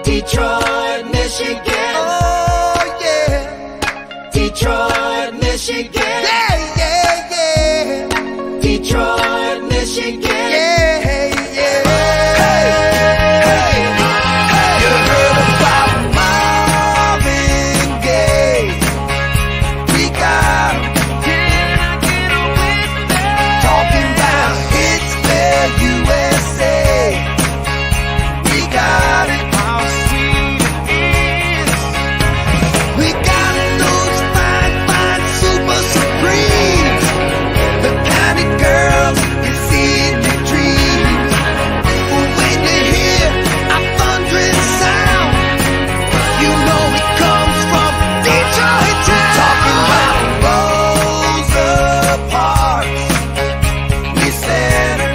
Detroit, Michigan. Oh, yeah. Detroit, Michigan. Yeah, yeah, yeah. Detroit, Michigan. Yeah, yeah. Hey, hey, hey. You heard about Marvin Gaye? We got him. Can I get a witness? Talking about hits there, USA. We got it. How sweet it is. We got those fine, fine super supremes. The kind of girls you see in your dreams. When you hear a thundering sound, you know it comes from Detroit town. Talking about Rosa Parks, we center.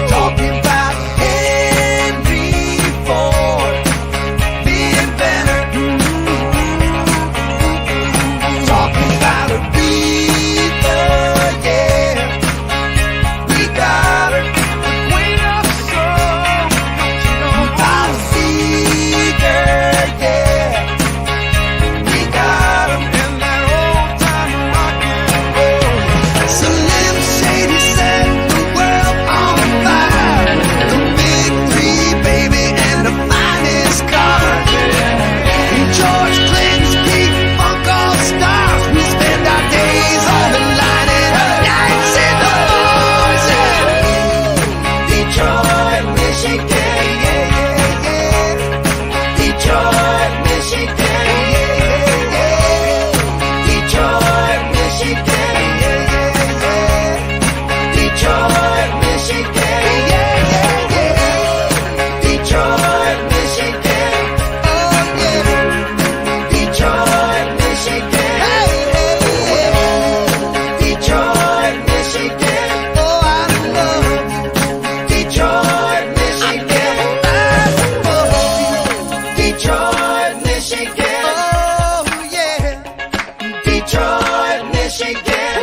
Talking about Henry Ford, the inventor. Talking about Aretha, yeah. We got her. The queen of soul, you know. Bob Seger, yeah. We got him. And that old time rock and roll. Slim Shady set the world on fire. The big three, baby, and the finest cars. George Clinton's peak funk all stars. We spend our days on the line and our nights in the bars. Detroit, Michigan. Yeah, yeah, yeah. Detroit, Michigan. Detroit, Michigan. Detroit, Michigan. Detroit, Michigan. Oh, yeah. Detroit, Michigan. Detroit, Michigan. Oh, I love Detroit, Michigan. Detroit, Michigan. Oh, yeah. Detroit, Michigan.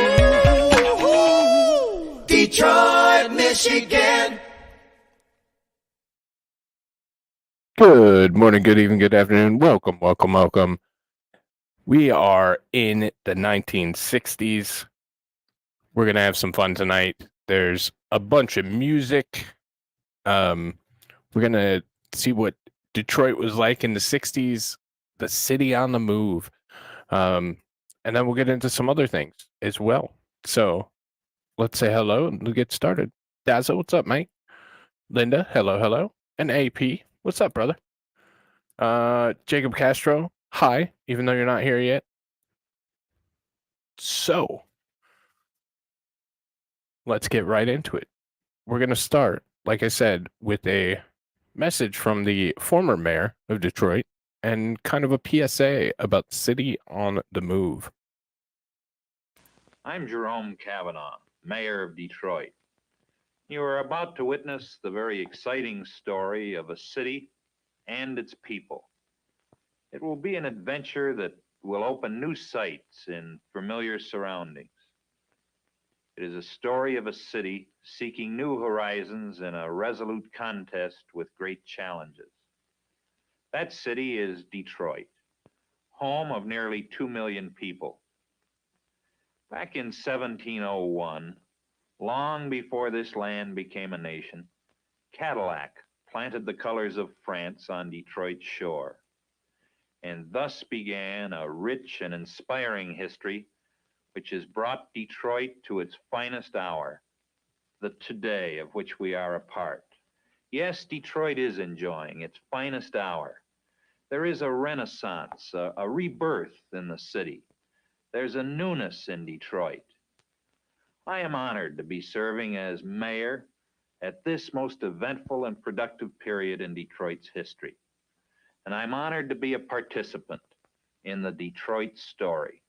Detroit, Michigan. Good morning, good evening, good afternoon. Welcome, welcome, welcome. We are in the 1960s. We're going to have some fun tonight. There's a bunch of music. We're going to see what Detroit was like in the 60s, the city on the move. And then we'll get into some other things as well. So let's say hello and we'll get started. Dazzle, what's up, mate? Linda, hello, hello. And AP, what's up, brother? Jacob Castro, hi, even though you're not here yet. So let's get right into it. We're going to start, like I said, with a message from the former mayor of Detroit and kind of a PSA about the city on the move. I'm Jerome Kavanaugh, Mayor of Detroit. You are about to witness the very exciting story of a city and its people. It will be an adventure that will open new sights in familiar surroundings. It is a story of a city seeking new horizons in a resolute contest with great challenges. That city is Detroit, home of nearly 2 million people. Back in 1701, long before this land became a nation, Cadillac planted the colors of France on Detroit's shore. And thus began a rich and inspiring history which has brought Detroit to its finest hour, the today of which we are a part. Yes, Detroit is enjoying its finest hour. There is a renaissance, a rebirth in the city. There's a newness in Detroit. I am honored to be serving as mayor at this most eventful and productive period in Detroit's history. And I'm honored to be a participant in the Detroit story.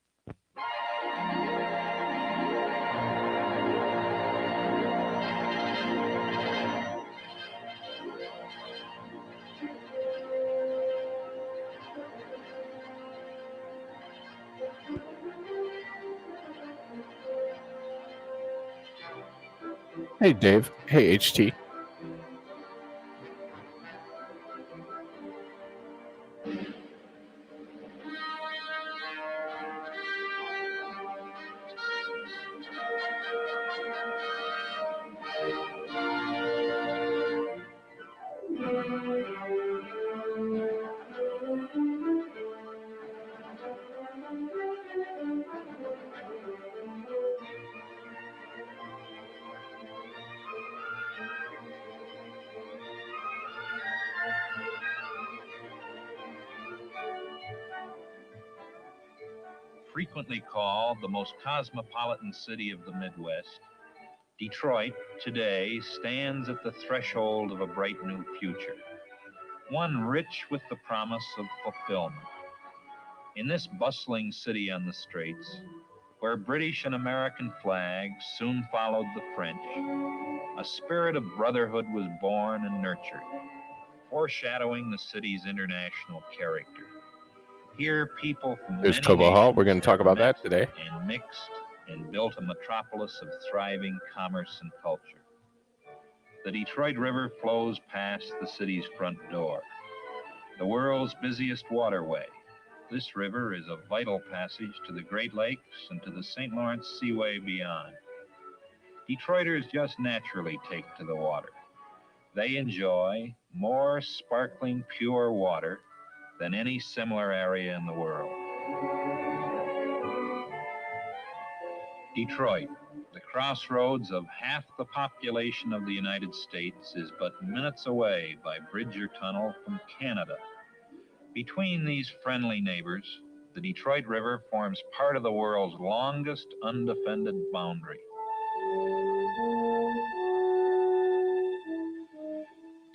Hey, Dave. Hey, HT. frequently called the most cosmopolitan city of the Midwest, Detroit today stands at the threshold of a bright new future, one rich with the promise of fulfillment. In this bustling city on the Straits, where British and American flags soon followed the French, a spirit of brotherhood was born and nurtured, foreshadowing the city's international character. Here, people from There's many Tobo Hall. nations We're going to talk have about met that today. and mixed and built a metropolis of thriving commerce and culture. The Detroit River flows past the city's front door, the world's busiest waterway. This river is a vital passage to the Great Lakes and to the St. Lawrence Seaway beyond. Detroiters just naturally take to the water. They enjoy more sparkling, pure water than any similar area in the world. Detroit, the crossroads of half the population of the United States, is but minutes away by bridge or tunnel from Canada. Between these friendly neighbors, the Detroit River forms part of the world's longest undefended boundary.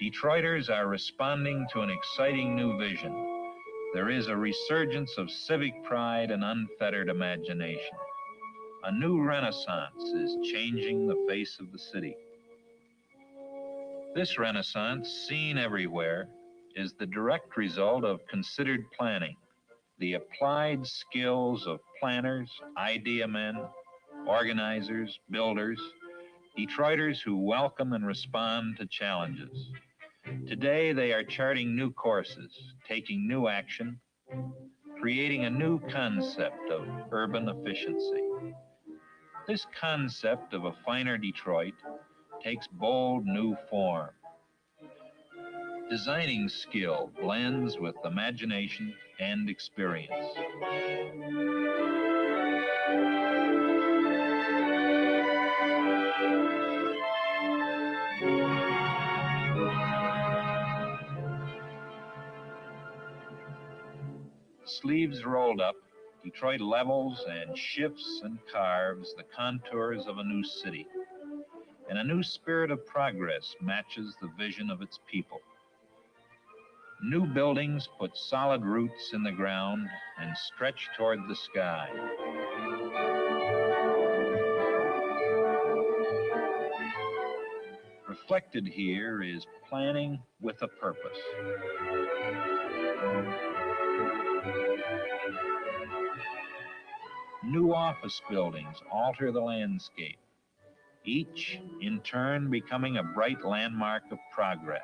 Detroiters are responding to an exciting new vision. There is a resurgence of civic pride and unfettered imagination. A new renaissance is changing the face of the city. This renaissance, seen everywhere, is the direct result of considered planning, the applied skills of planners, idea men, organizers, builders, Detroiters who welcome and respond to challenges. Today, they are charting new courses, taking new action, creating a new concept of urban efficiency. This concept of a finer Detroit takes bold new form. Designing skill blends with imagination and experience. Sleeves rolled up, Detroit levels and shifts and carves the contours of a new city, and a new spirit of progress matches the vision of its people. New buildings put solid roots in the ground and stretch toward the sky. Reflected here is planning with a purpose. New office buildings alter the landscape, each in turn becoming a bright landmark of progress.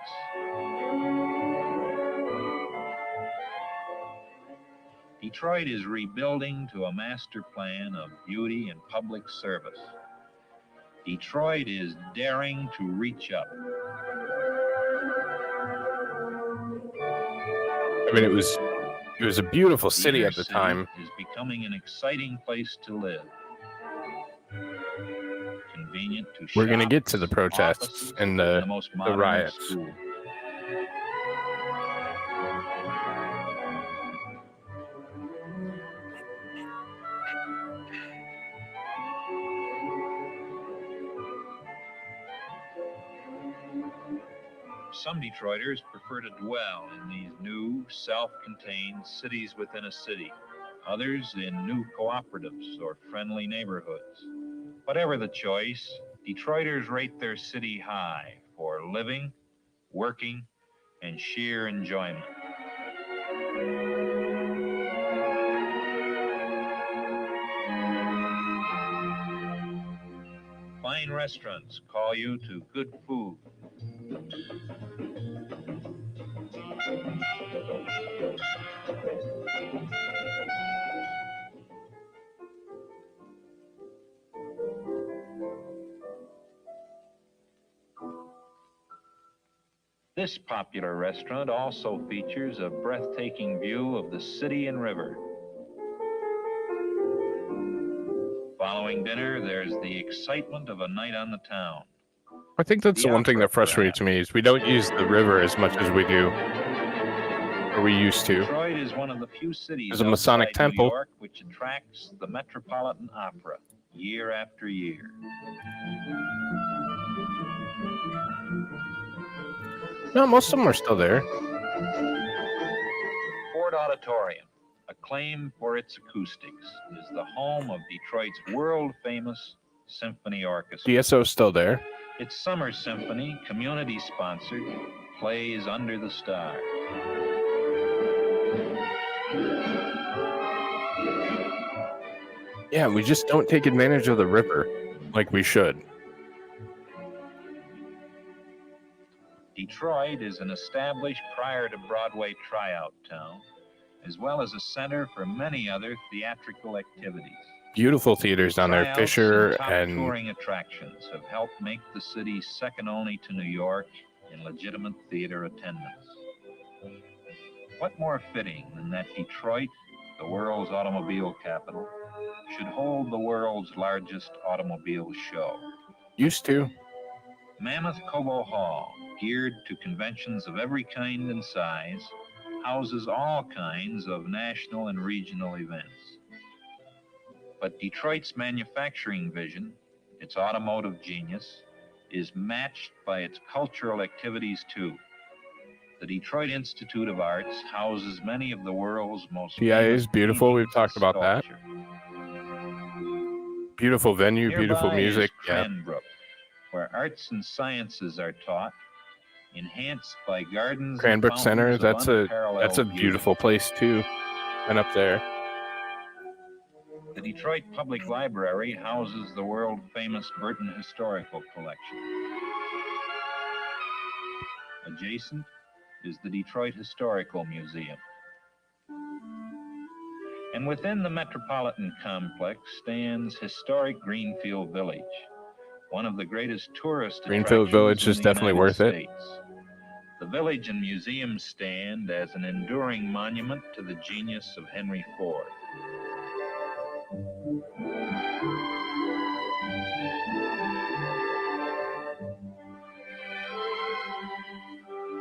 Detroit is rebuilding to a master plan of beauty and public service. Detroit is daring to reach up. I mean, it was a beautiful city at the time. Is becoming an exciting place to live. Convenient to We're going to shop, get to the protests offices, and the most the modern of riots. schools. Some Detroiters prefer to dwell in these new, self-contained cities within a city, others in new cooperatives or friendly neighborhoods. Whatever the choice, Detroiters rate their city high for living, working, and sheer enjoyment. Fine restaurants call you to good food. This popular restaurant also features a breathtaking view of the city and river. Following dinner, there's the excitement of a night on the town. I think that's the one thing that frustrates perhaps. me is we don't use the river as much as we do, or we used to. Detroit is is one of the few cities There's a Masonic outside temple. New York which attracts the Metropolitan Opera year after year. No, most of them are still there. Ford Auditorium, acclaimed for its acoustics, is the home of Detroit's world-famous symphony orchestra. DSO's still there. Its summer symphony, community-sponsored, plays under the stars. Yeah, we just don't take advantage of the river like we should. Detroit is an established prior to Broadway tryout town, as well as a center for many other theatrical activities. Beautiful theaters down there. Tryouts Fisher top and touring attractions have helped make the city second only to New York in legitimate theater attendance. What more fitting than that Detroit, the world's automobile capital, should hold the world's largest automobile show? used to. Mammoth Cobo Hall, geared to conventions of every kind and size, houses all kinds of national and regional events. But Detroit's manufacturing vision, its automotive genius, is matched by its cultural activities too. The Detroit Institute of Arts houses many of the world's most PIA is famous beautiful. We've paintings talked and about that. sculpture. Beautiful venue, beautiful Nearby music. is Yeah. Cranbrook, where arts and sciences are taught, enhanced by gardens and Cranbrook Center. fountains of That's a unparalleled beauty. beautiful place too. And up there. The Detroit Public Library houses the world-famous Burton Historical Collection. Adjacent is the Detroit Historical Museum. And within the metropolitan complex stands historic Greenfield Village, one of the greatest tourist Greenfield attractions Village in is the definitely United worth it. States. The village and museum stand as an enduring monument to the genius of Henry Ford.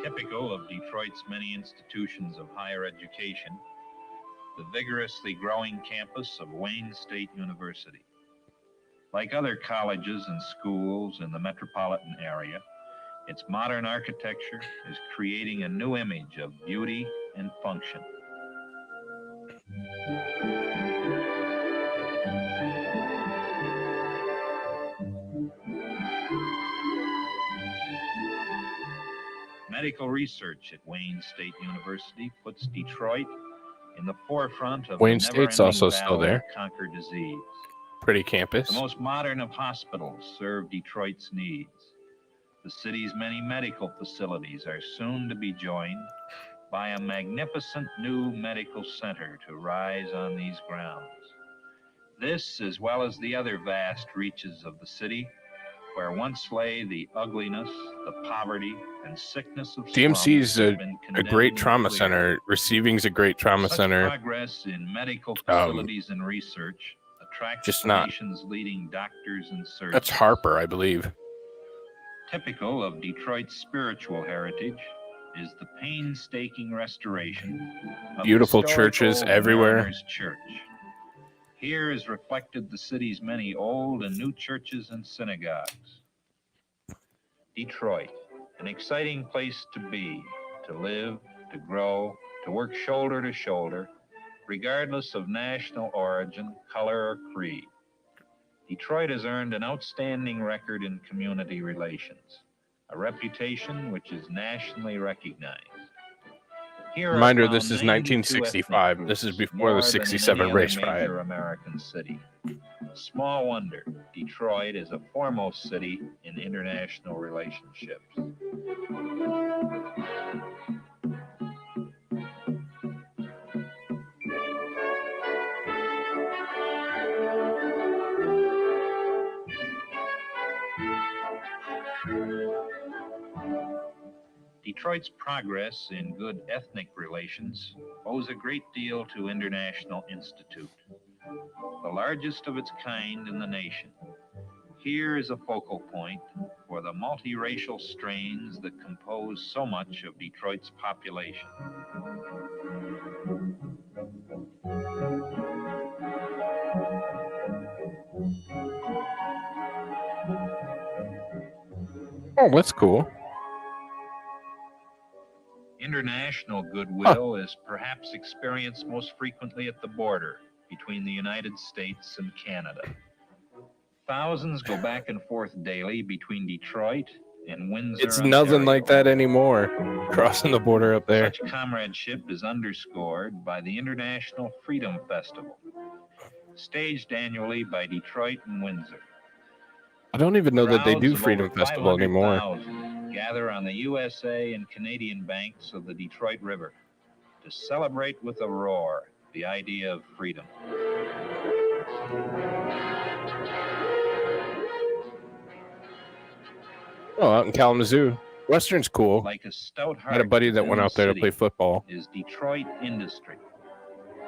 Typical of Detroit's many institutions of higher education, the vigorously growing campus of Wayne State University. Like other colleges and schools in the metropolitan area, its modern architecture is creating a new image of beauty and function. Medical research at Wayne State University puts Detroit in the forefront of Wayne the State's never-ending also still battle there. to conquer disease. Pretty campus. The most modern of hospitals serve Detroit's needs. The city's many medical facilities are soon to be joined by a magnificent new medical center to rise on these grounds. This, as well as the other vast reaches of the city, where once lay the ugliness, the poverty, and sickness of DMC is slums, have been a condemned great to trauma clear. center. Receiving's a great trauma Such center. progress in medical facilities and research attracts just the not- nation's leading doctors and surgeons. That's Harper, I believe. Typical of Detroit's spiritual heritage is the painstaking restoration of Beautiful historic churches Old everywhere. Mariners Church. Here is reflected the city's many old and new churches and synagogues. Detroit, an exciting place to be, to live, to grow, to work shoulder to shoulder, regardless of national origin, color, or creed. Detroit has earned an outstanding record in community relations, a reputation which is nationally recognized. Here are Reminder, found this is 92 1965. ethnic This is groups, before the more than in 67 any other race riot. major American city. Small wonder Detroit is a foremost city in international relationships. Detroit's progress in good ethnic relations owes a great deal to International Institute, the largest of its kind in the nation. Here is a focal point for the multiracial strains that compose so much of Detroit's population. Oh, that's cool. International goodwill is perhaps experienced most frequently at the border between the United States and Canada. Thousands go back and forth daily between Detroit and Windsor, It's nothing like that Ontario. anymore. Crossing the border up there. Such comradeship is underscored by the International Freedom Festival, staged annually by Detroit and Windsor. I don't even know that they do Crowds of Freedom over Festival anymore. 500,000 gather on the USA and Canadian banks of the Detroit River to celebrate with a roar the idea of freedom. Oh, out in Kalamazoo. Western's cool. Like a stout I heart had a buddy that went within out the there to city play football. is Detroit industry,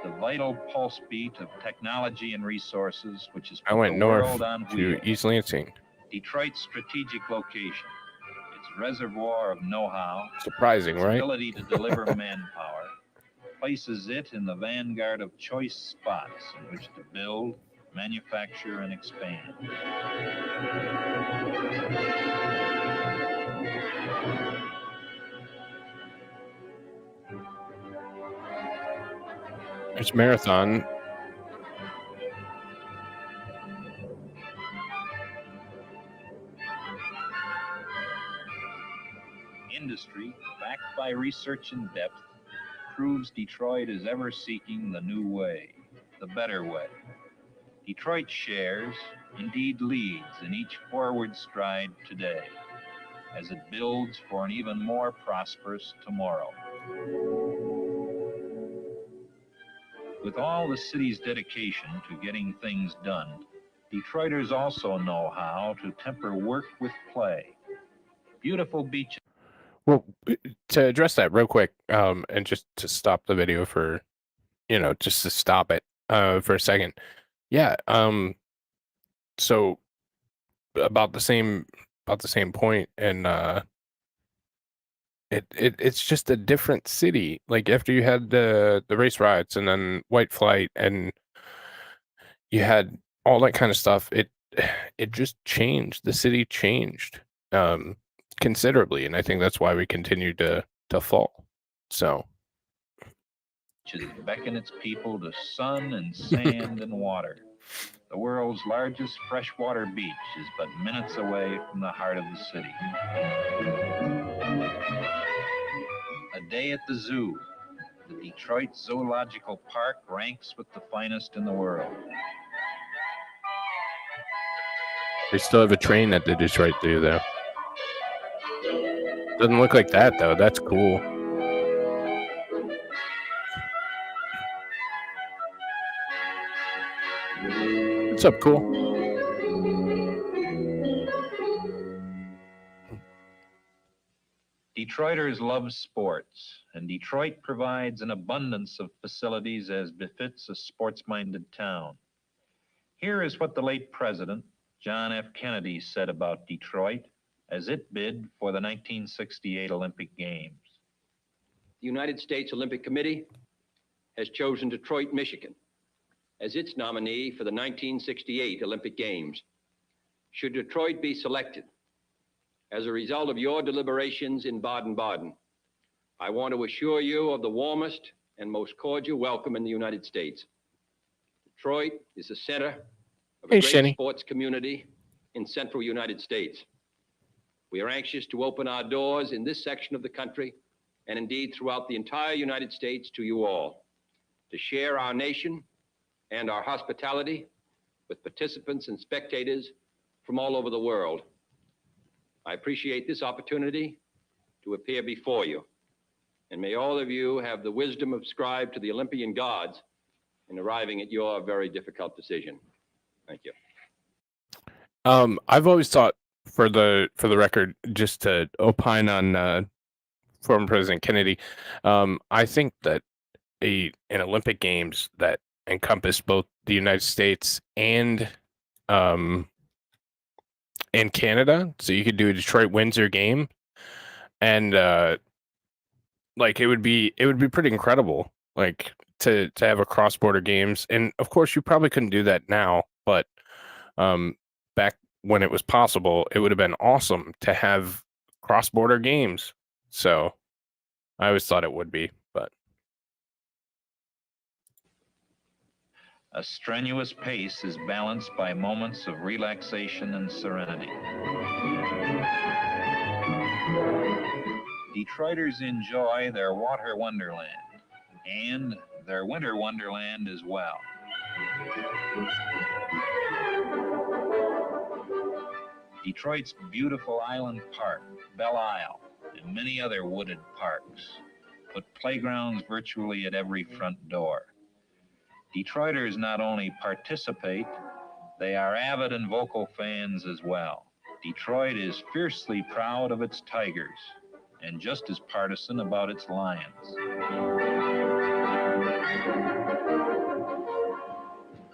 the vital pulse beat of technology and resources, which has I put went the north world on to wheels. East Lansing. Detroit's strategic location, its reservoir of know-how, Surprising, its right? ability to deliver manpower, places it in the vanguard of choice spots in which to build, manufacture, and expand. There's Marathon. Industry, backed by research in depth, proves Detroit is ever seeking the new way, the better way. Detroit shares, indeed leads, in each forward stride today, as it builds for an even more prosperous tomorrow. With all the city's dedication to getting things done, Detroiters also know how to temper work with play. Beautiful beaches. Well, to address that real quick, and just to stop the video for, just to stop it, for a second. Yeah. So about the same point, and it's just a different city. Like after you had the race riots and then white flight and you had all that kind of stuff, it just changed. The city changed considerably, and I think that's why we continue to fall. So beckon its people to sun and sand and water. The world's largest freshwater beach is but minutes away from the heart of the city. A day at the zoo. The Detroit Zoological Park ranks with the finest in the world. they still have a train at the Detroit Zoo, though. Doesn't look like that, though. That's cool. What's up, cool? Detroiters love sports, and Detroit provides an abundance of facilities as befits a sports-minded town. Here is what the late President, John F. Kennedy, said about Detroit as it bid for the 1968 Olympic Games. The United States Olympic Committee has chosen Detroit, Michigan, as its nominee for the 1968 Olympic Games. Should Detroit be selected as a result of your deliberations in Baden-Baden, I want to assure you of the warmest and most cordial welcome in the United States. Detroit is the center of a great Shenny. sports community in central United States. We are anxious to open our doors in this section of the country, and indeed throughout the entire United States, to you all, to share our nation and our hospitality with participants and spectators from all over the world. I appreciate this opportunity to appear before you, and may all of you have the wisdom ascribed to the Olympian gods in arriving at your very difficult decision. Thank you. I've always thought, for the record, just to opine on former President Kennedy, I think that an Olympic Games that encompass both the United States and in Canada, so you could do a Detroit Windsor game, and like it would be pretty incredible, like to have a cross border games. And of course, you probably couldn't do that now, but back when it was possible, it would have been awesome to have cross border games. So I always thought it would be, but A strenuous pace is balanced by moments of relaxation and serenity. Detroiters enjoy their water wonderland and their winter wonderland as well. Detroit's beautiful island park, Belle Isle, and many other wooded parks put playgrounds virtually at every front door. Detroiters not only participate, they are avid and vocal fans as well. Detroit is fiercely proud of its tigers and just as partisan about its lions.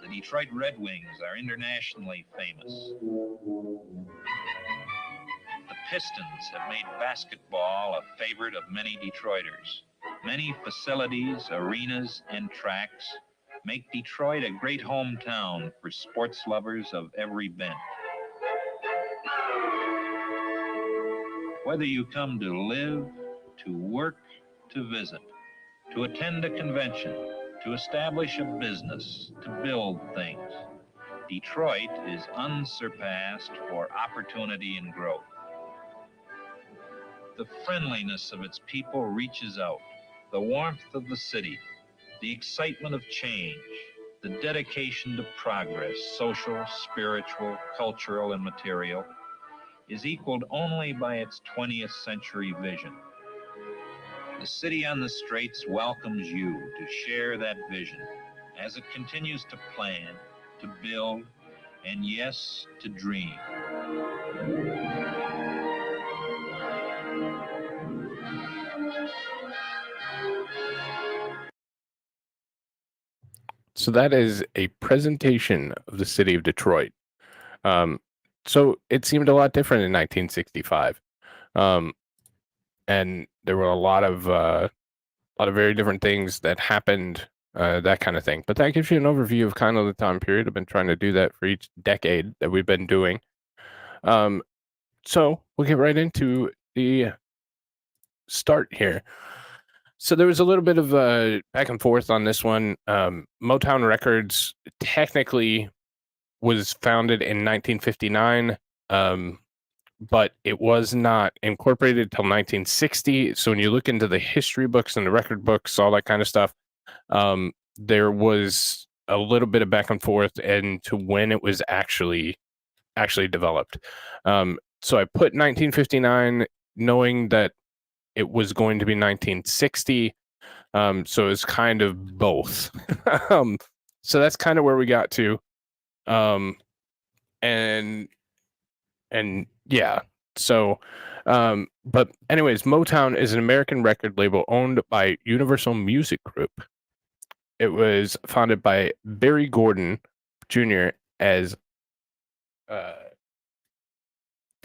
The Detroit Red Wings are internationally famous. The Pistons have made basketball a favorite of many Detroiters. Many facilities, arenas, and tracks make Detroit a great hometown for sports lovers of every bent. Whether you come to live, to work, to visit, to attend a convention, to establish a business, to build things, Detroit is unsurpassed for opportunity and growth. The friendliness of its people reaches out, the warmth of the city, the excitement of change, the dedication to progress, social, spiritual, cultural, and material, is equaled only by its 20th century vision. The city on the straits welcomes you to share that vision as it continues to plan, to build, and yes, to dream. so that is a presentation of the city of Detroit. So it seemed a lot different in 1965, and there were a lot of very different things that happened, that kind of thing. But that gives you an overview of kind of the time period. I've been trying to do that for each decade that we've been doing. So we'll get right into the start here. So there was a little bit of back and forth on this one. Motown Records technically was founded in 1959, but it was not incorporated till 1960. So when you look into the history books and the record books, all that kind of stuff, there was a little bit of back and forth and to when it was actually developed. So I put 1959, knowing that it was going to be 1960. So it's kind of both. So that's kind of where we got to. And yeah, so, but anyways, Motown is an American record label owned by Universal Music Group. It was founded by Barry Gordon Jr. as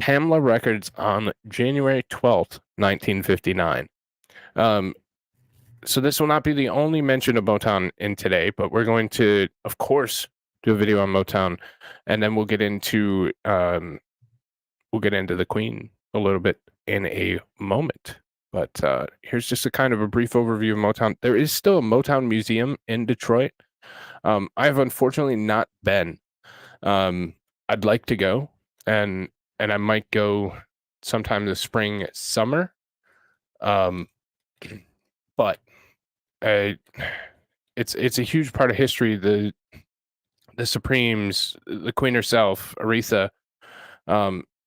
Tamla Records on January 12th, 1959. So this will not be the only mention of Motown in today, but we're going to, of course, do a video on Motown, and then we'll get into the Queen a little bit in a moment. But here's just a kind of a brief overview of Motown. There is still a Motown museum in Detroit. I've unfortunately not been. I'd like to go, and I might go sometime this spring, summer. But it's a huge part of history. The Supremes, the Queen herself, Aretha.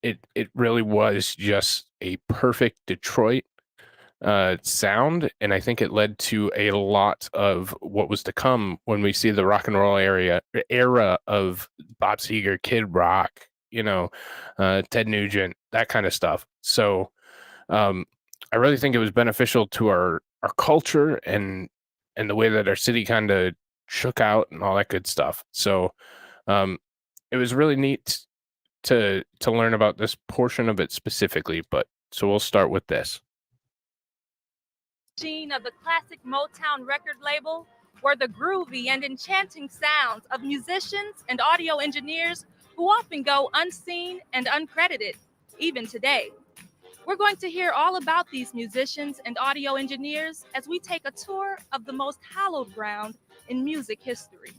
It really was just a perfect Detroit sound, and I think it led to a lot of what was to come when we see the rock and roll era of Bob Seger, Kid Rock, Ted Nugent, that kind of stuff. So I really think it was beneficial to our culture and the way that our city kind of shook out and all that good stuff. So it was really neat to learn about this portion of it specifically, but so we'll start with this. Machine of the classic Motown record label were the groovy and enchanting sounds of musicians and audio engineers who often go unseen and uncredited, even today. We're going to hear all about these musicians and audio engineers as we take a tour of the most hallowed ground in music history.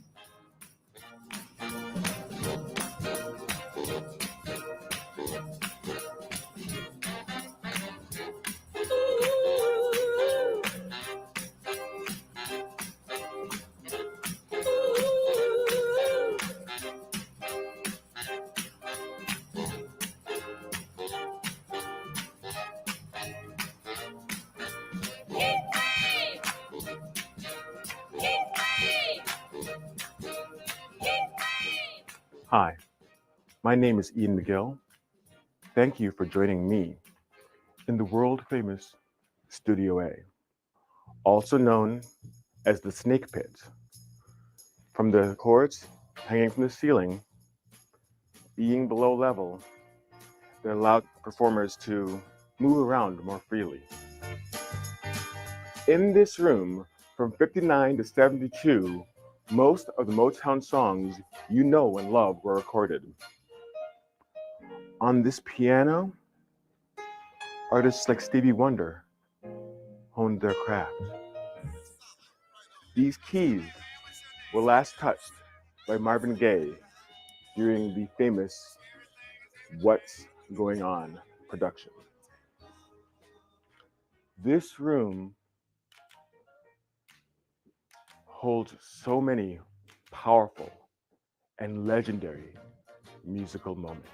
Hi, my name is Ian McGill. Thank you for joining me in the world-famous Studio A, also known as the Snake Pit. From the cords hanging from the ceiling, being below level, that allowed performers to move around more freely. In this room, from 59 to 72, most of the Motown songs you know and love were recorded. On this piano, artists like Stevie Wonder honed their craft. These keys were last touched by Marvin Gaye during the famous What's Going On production. This room holds so many powerful and legendary musical moments.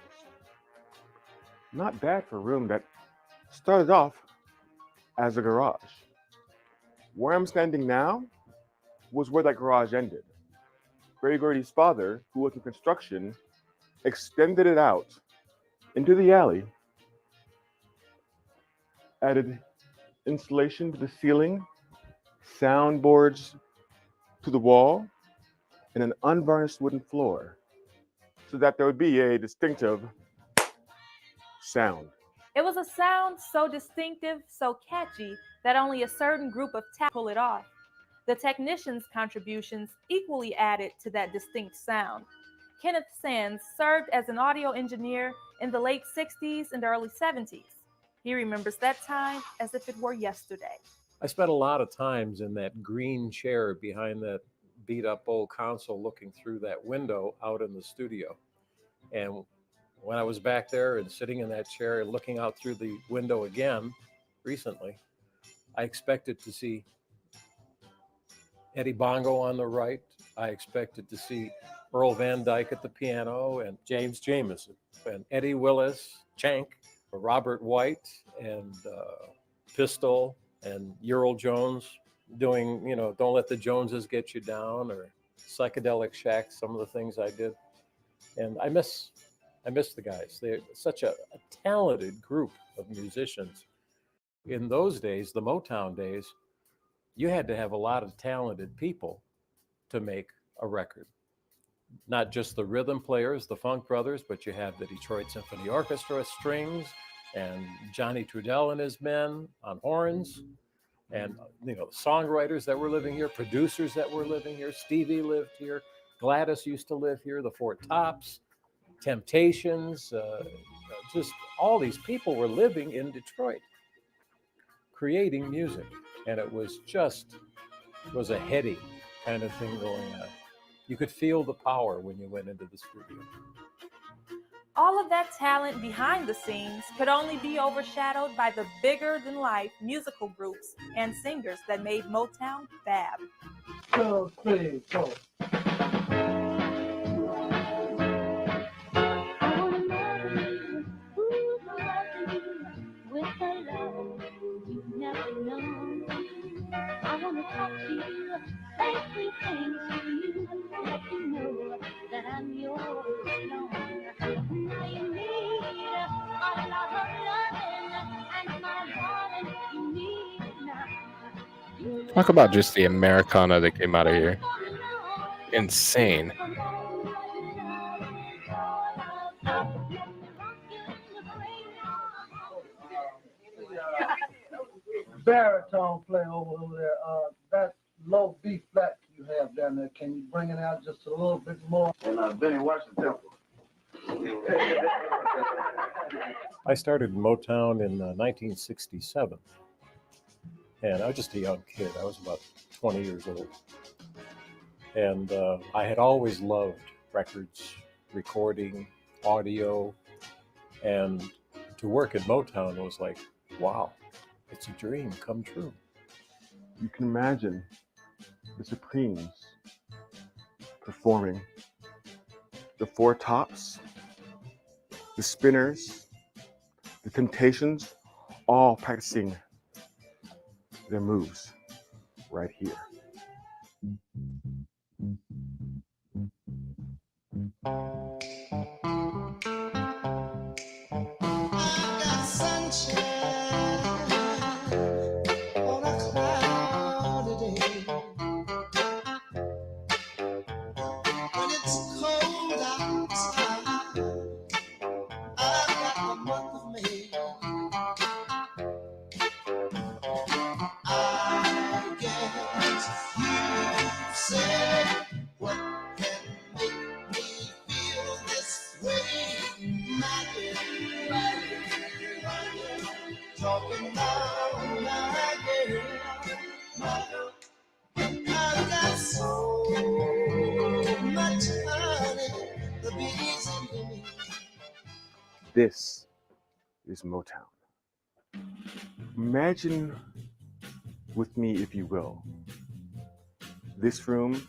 Not bad for a room that started off as a garage. Where I'm standing now was where that garage ended. Grady Gordy's father, who was in construction, extended it out into the alley, added insulation to the ceiling, soundboards to the wall, and an unvarnished wooden floor, so that there would be a distinctive sound. It was a sound so distinctive, so catchy, that only a certain group of talent pull it off. The technicians' contributions equally added to that distinct sound. Kenneth Sands served as an audio engineer in the late 60s and early 70s. He remembers that time as if it were yesterday. I spent a lot of times in that green chair behind that beat up old console looking through that window out in the studio. And when I was back there and sitting in that chair and looking out through the window again recently, I expected to see Eddie Bongo on the right. I expected to see Earl Van Dyke at the piano and James Jamerson and Eddie Willis, Chank, Robert White, and Pistol, and Earl Jones doing, Don't Let the Joneses Get You Down, or Psychedelic Shack, some of the things I did. And I miss the guys. They're such a talented group of musicians. In those days, the Motown days, you had to have a lot of talented people to make a record. Not just the rhythm players, the Funk Brothers, but you had the Detroit Symphony Orchestra strings, and Johnny Trudell and his men on horns, and songwriters that were living here, producers that were living here. Stevie lived here, Gladys used to live here, the Four Tops, Temptations, just all these people were living in Detroit, creating music, and it was a heady kind of thing going on. You could feel the power when you went into the studio. All of that talent behind the scenes could only be overshadowed by the bigger-than-life musical groups and singers that made Motown fab. 2, 3, 4. I want to talk to you, say sweet things to you, let you know that I'm yours alone. Now you need a lot of loving, and my darling, you need now. Talk about just the Americana that came out of here. Insane. baritone play over there. That low B flat you have down there, can you bring it out just a little bit more? And Benny, watch the tempo. I started in Motown in 1967, and I was just a young kid. I was about 20 years old. And I had always loved records, recording, audio, and to work at Motown was like, wow, it's a dream come true. You can imagine the Supremes performing, the Four Tops, the Spinners, the Temptations, all practicing their moves right here. This is Motown. Imagine with me, if you will, this room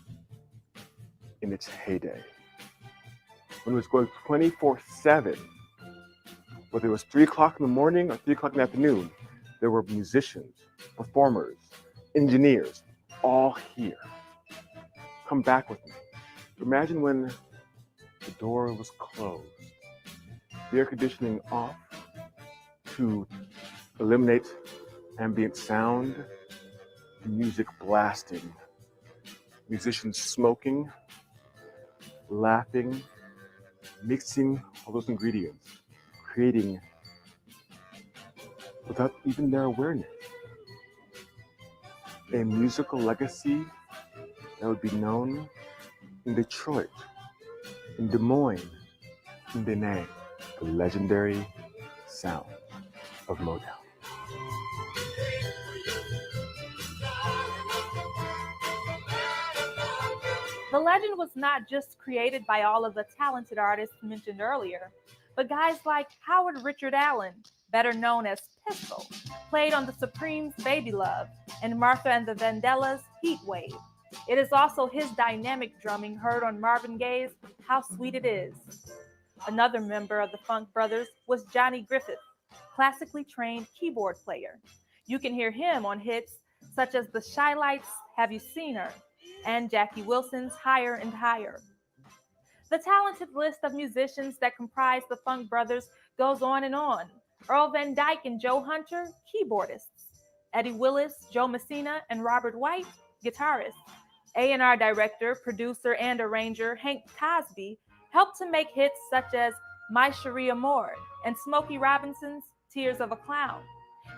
in its heyday, when it was going 24/7, whether it was 3 o'clock in the morning or 3 o'clock in the afternoon, there were musicians, performers, engineers, all here. Come back with me. Imagine when the door was closed, the air conditioning off to eliminate ambient sound, music blasting, musicians smoking, laughing, mixing all those ingredients, creating without even their awareness a musical legacy that would be known in Detroit, in Des Moines, in Benin, the legendary sound of Motown. The legend was not just created by all of the talented artists mentioned earlier, but guys like Howard Richard Allen, better known as Pistol, played on the Supremes' Baby Love and Martha and the Vandellas' Heat Wave. It is also his dynamic drumming heard on Marvin Gaye's How Sweet It Is. Another member of the Funk Brothers was Johnny Griffith, classically trained keyboard player. You can hear him on hits such as the Shy Lights' Have You Seen Her? And Jackie Wilson's Higher and Higher. The talented list of musicians that comprise the Funk Brothers goes on and on. Earl Van Dyke and Joe Hunter, keyboardists. Eddie Willis, Joe Messina, and Robert White, guitarists. A&R director, producer, and arranger Hank Cosby helped to make hits such as My Cherie Amour and Smokey Robinson's Tears of a Clown.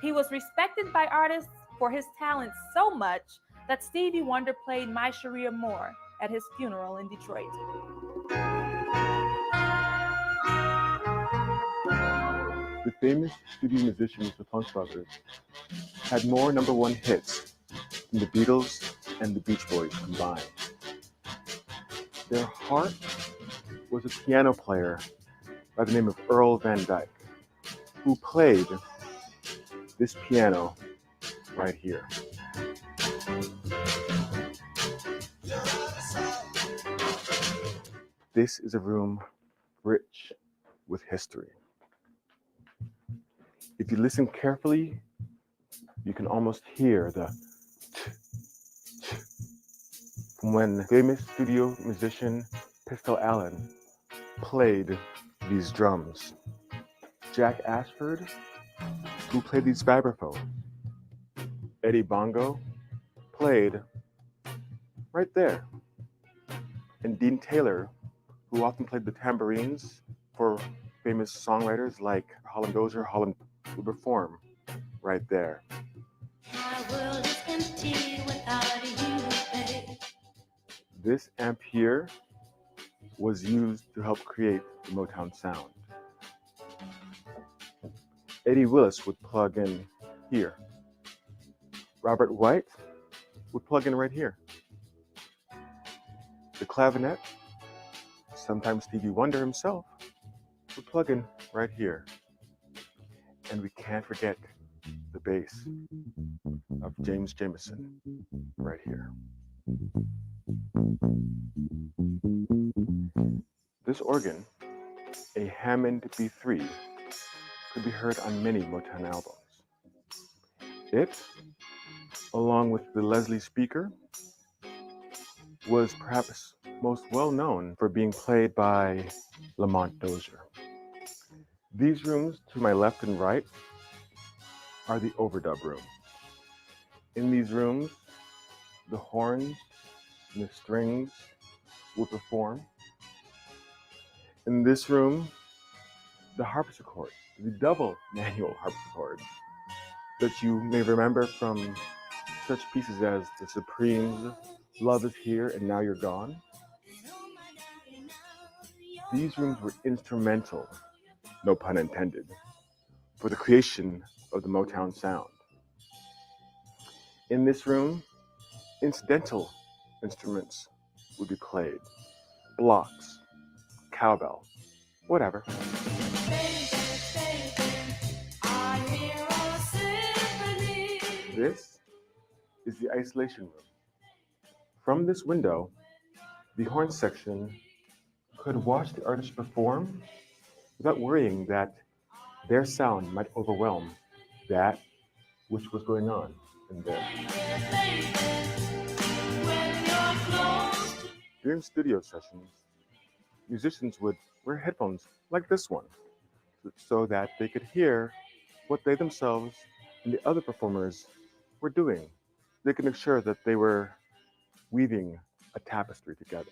He was respected by artists for his talent so much that Stevie Wonder played My Cherie Amour at his funeral in Detroit. The famous studio musicians, the Funk Brothers, had more number one hits than the Beatles and the Beach Boys combined. Their heart was a piano player by the name of Earl Van Dyke, who played this piano right here. This is a room rich with history. If you listen carefully, you can almost hear the from when famous studio musician Pistol Allen played these drums. Jack Ashford, who played these vibraphones. Eddie Bongo played right there. And Dean Taylor, who often played the tambourines for famous songwriters like Holland Dozier, Holland, would perform right there. world is empty without you, babe. This amp here was used to help create the Motown sound. Eddie Willis would plug in here. Robert White would plug in right here. The clavinet, sometimes Stevie Wonder himself, would plug in right here. And we can't forget the bass of James Jamerson right here. This organ, a Hammond B3, could be heard on many Motown albums. It, along with the Leslie speaker, was perhaps most well known for being played by Lamont Dozier. These rooms to my left and right are the overdub room. In these rooms, the horns and the strings will perform. In this room, the harpsichord, the double manual harpsichord that you may remember from such pieces as The Supremes, Love Is Here and Now You're Gone. These rooms were instrumental, no pun intended, for the creation of the Motown sound. In this room, incidental instruments would be played, blocks, cowbell, whatever. This is the isolation room. From this window, the horn section could watch the artist perform without worrying that their sound might overwhelm that which was going on in there. During studio sessions, musicians would wear headphones like this one so that they could hear what they themselves and the other performers were doing. They could make sure that they were weaving a tapestry together.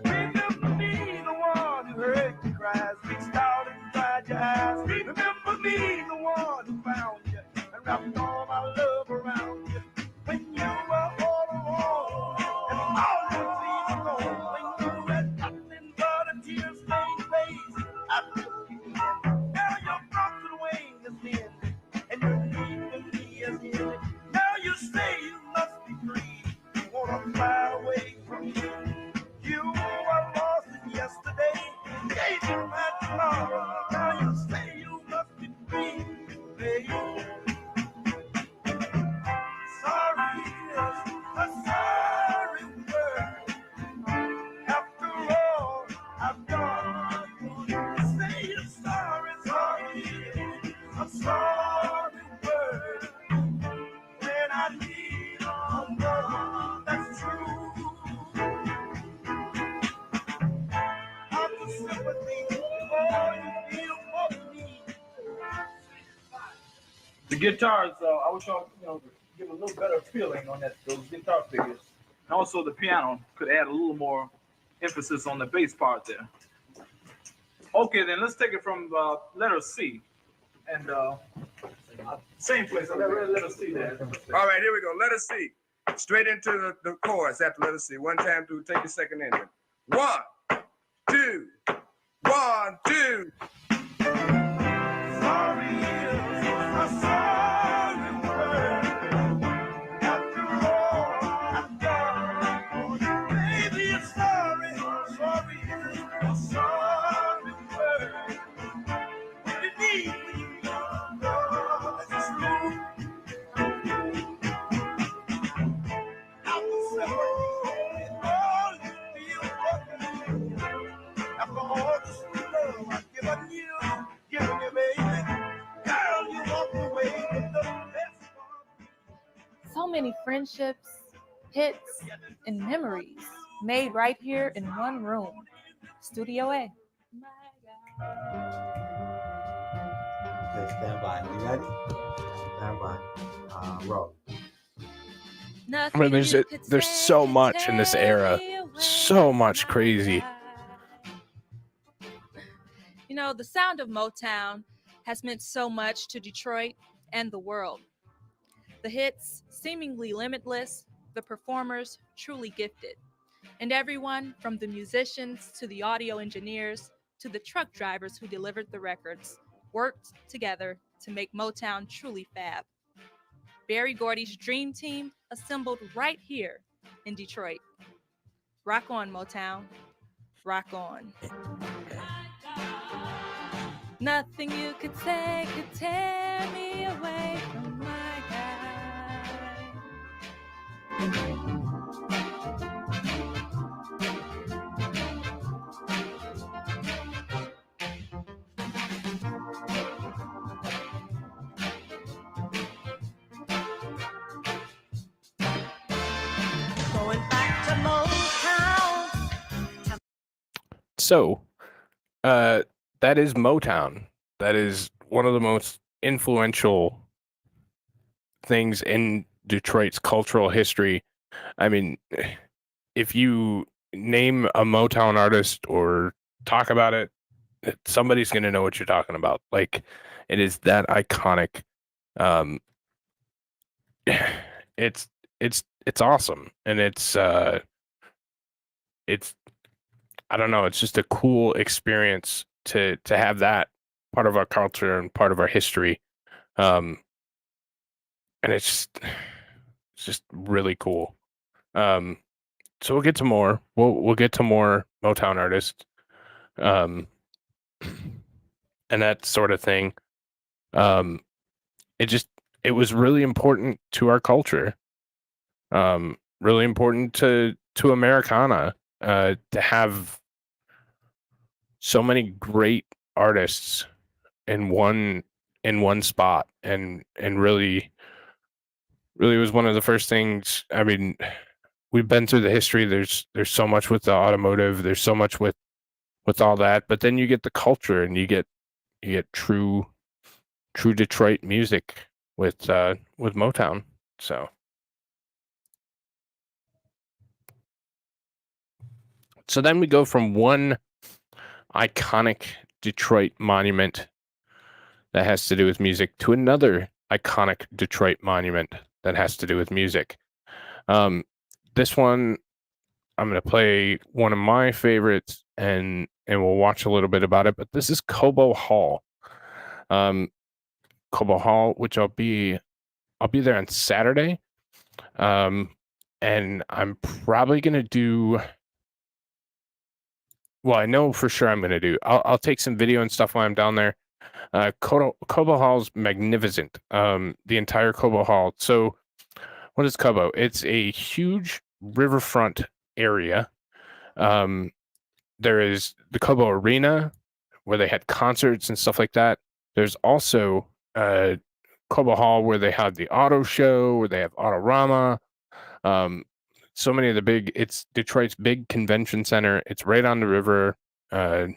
Remember me, the one who heard your cries, reached out and dried your eyes. Remember me, the one who found you and wrapped all my love around you when you were all alone and all your dreams alone. When you had nothing but a tear-stained face, I took you in. Now your broken wing is mended and your need for me is ended. Now you say you must be free. You wanna fly away from me. You were lost in yesterday, gave you my tomorrow. Now you say you must be free, baby. Sorry is a sorry word. After all I've done, say you're sorry, sorry is a sorry word. When I need a love that's true. The guitars, I wish y'all, give a little better feeling on those guitar figures. And also the piano could add a little more emphasis on the bass part there. Okay, then let's take it from letter C. And same place, letter C there. All right, here we go. Letter C. Straight into the chorus after letter C. One time through, take your second engine. 1, 2, 1, 2. Sorry is a sorry word. After all I've done, baby, it's sorry. Sorry is a sorry word. When you need love that's true. I will separate all you feel for me. After all the sweet love I've given you, baby. Girl, you walk away with the best part. So many friendships, hits, and memories made right here in one room. Studio A. Okay, stand by. You ready? Stand by. Roll. I mean, there's so much in this era, so much crazy. You know, the sound of Motown has meant so much to Detroit and the world. The hits, seemingly limitless, the performers, truly gifted. And everyone, from the musicians to the audio engineers to the truck drivers who delivered the records, worked together to make Motown truly fab. Berry Gordy's dream team assembled right here in Detroit. Rock on, Motown. Rock on. Nothing you could say could tear me away from my guy. Going back to Motown. So, that is Motown. That is one of the most influential things in Detroit's cultural history. I mean, if you name a Motown artist or talk about it, somebody's going to know what you're talking about. Like, it is that iconic. It's awesome, and it's I don't know, it's just a cool experience to have that part of our culture and part of our history. And it's just really cool. So we'll get to more. We'll get to more Motown artists, and that sort of thing. It was really important to our culture. Really important to Americana, to have so many great artists in one spot, and really was one of the first things. I mean, we've been through the history. There's so much with the automotive. There's so much with all that, but then you get the culture, and you get true Detroit music with Motown. So then we go from one iconic Detroit monument that has to do with music to another iconic Detroit monument that has to do with music. This one, I'm going to play one of my favorites, and we'll watch a little bit about it. But this is Cobo Hall. Cobo Hall, which I'll be there on Saturday. And I'm probably going to do. Well, I know for sure I'm going to do. I'll take some video and stuff while I'm down there. Cobo Hall's magnificent. The entire Cobo Hall. So, what is Cobo? It's a huge riverfront area. There is the Cobo Arena, where they had concerts and stuff like that. There's also Cobo Hall, where they had the auto show, where they have Autorama. So many of the it's Detroit's big convention center. It's right on the river, and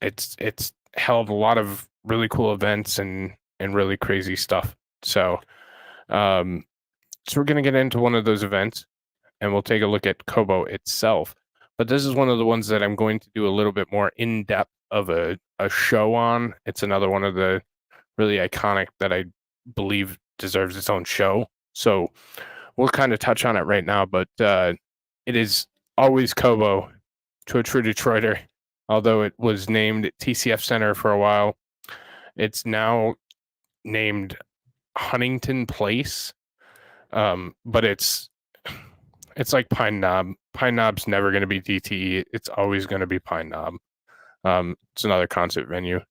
it's held a lot of really cool events and really crazy stuff. So we're gonna get into one of those events, and we'll take a look at Cobo itself. But this is one of the ones that I'm going to do a little bit more in depth of a show on. It's another one of the really iconic that I believe deserves its own show. So we'll kind of touch on it right now, but it is always Cobo to a true Detroiter. Although it was named TCF Center for a while, it's now named Huntington Place. But it's like Pine Knob. Pine Knob's never going to be DTE. It's always going to be Pine Knob. It's another concert venue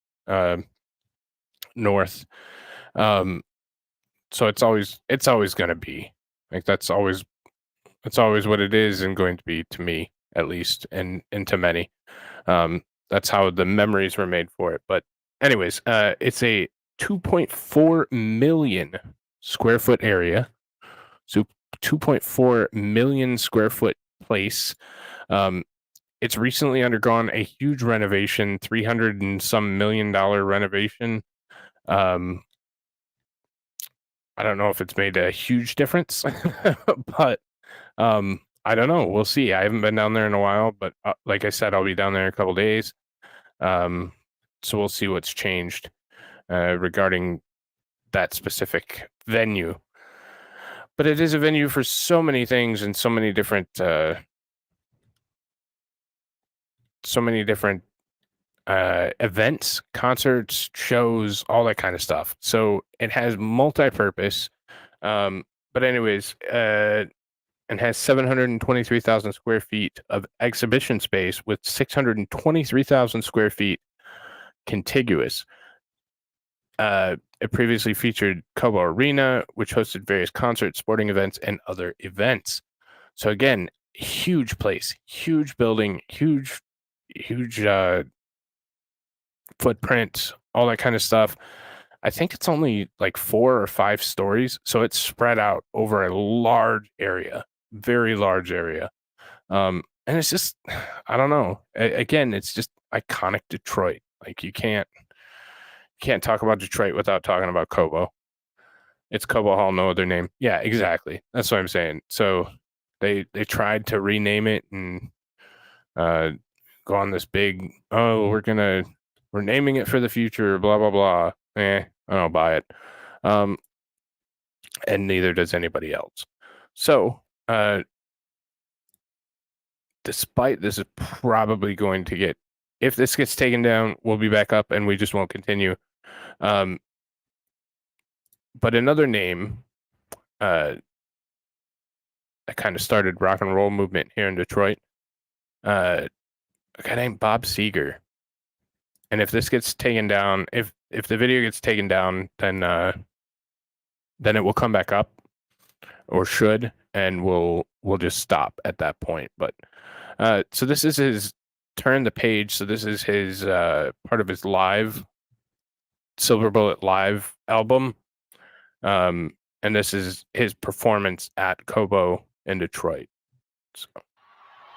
north. So it's always going to be like that's always what it is, and going to be, to me at least, and to many. That's how the memories were made for it. But anyways, it's a 2.4 million square foot area. So 2.4 million square foot place. It's recently undergone a huge renovation, $300 and some million renovation. I don't know if it's made a huge difference, but I don't know. We'll see. I haven't been down there in a while, but like I said, I'll be down there in a couple days. So we'll see what's changed regarding that specific venue. But it is a venue for so many things and so many different events, concerts, shows, all that kind of stuff. So it has multi-purpose. But anyways, it has 723,000 square feet of exhibition space with 623,000 square feet contiguous. It previously featured Cobo Arena, which hosted various concerts, sporting events, and other events. So again, huge place, huge building, huge footprint, all that kind of stuff. I think it's only like 4 or 5 stories, so it's spread out over a large area, very large area. And it's just, I don't know. Again, it's just iconic Detroit. Like you can't talk about Detroit without talking about Cobo. It's Cobo Hall, no other name. Yeah, exactly. That's what I'm saying. So they tried to rename it and go on this big, we're naming it for the future, blah blah blah. I don't buy it. And neither does anybody else. So despite this is probably going to get, if this gets taken down, we'll be back up and we just won't continue. But another name that kind of started rock and roll movement here in Detroit, a guy named Bob Seger. And if this gets taken down, if the video gets taken down, then it will come back up, or should, and we'll just stop at that point. But so this is his Turn the Page. So this is his part of his live Silver Bullet live album. And this is his performance at Cobo in Detroit. So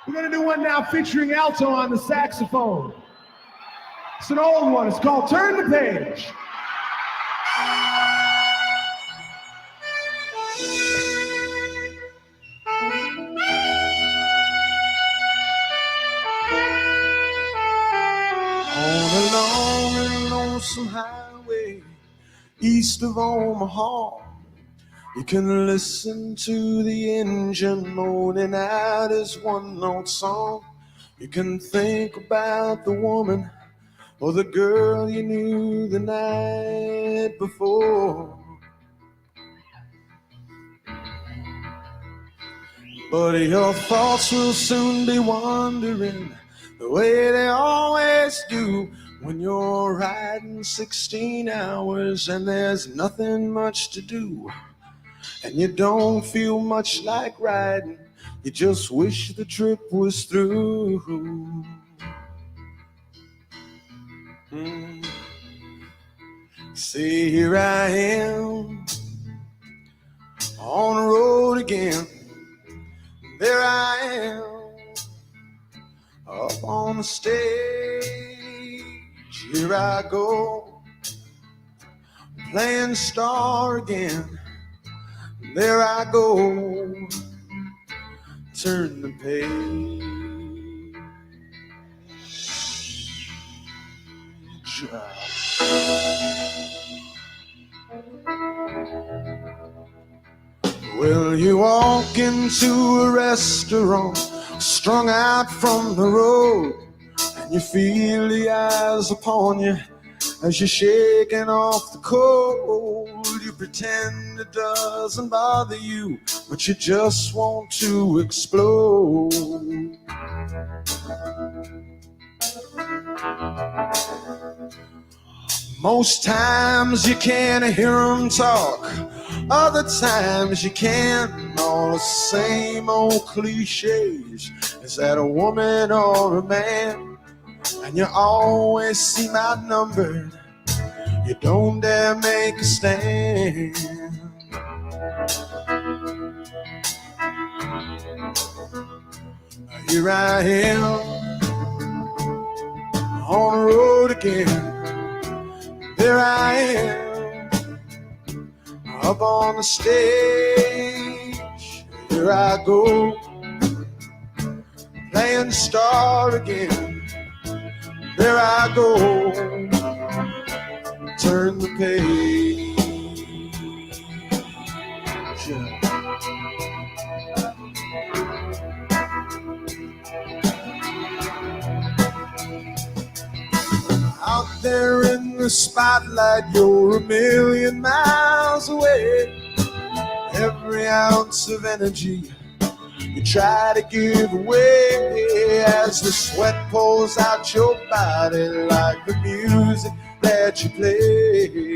We're going to do one now featuring alto on the saxophone. It's an old one. It's called Turn the Page. On a long and lonesome highway east of Omaha, you can listen to the engine moaning out his one-note song. You can think about the woman or the girl you knew the night before. But your thoughts will soon be wandering the way they always do when you're riding 16 hours and there's nothing much to do. And you don't feel much like riding, you just wish the trip was through. See, here I am on the road again. There I am up on the stage. Here I go playing star again. There I go, turn the page. Well, you walk into a restaurant, strung out from the road, and you feel the eyes upon you as you're shaking off the cold. You pretend it doesn't bother you, but you just want to explode. Most times you can't hear them talk, other times you can. All the same old cliches. Is that a woman or a man? And you always seem outnumbered. You don't dare make a stand. Here I am on the road again. There I am Up on the stage, here I go, playing the star again. There I go, turn the page. Out there in the spotlight, you're a million miles away. Every ounce of energy you try to give away as the sweat pours out your body like the music that you play.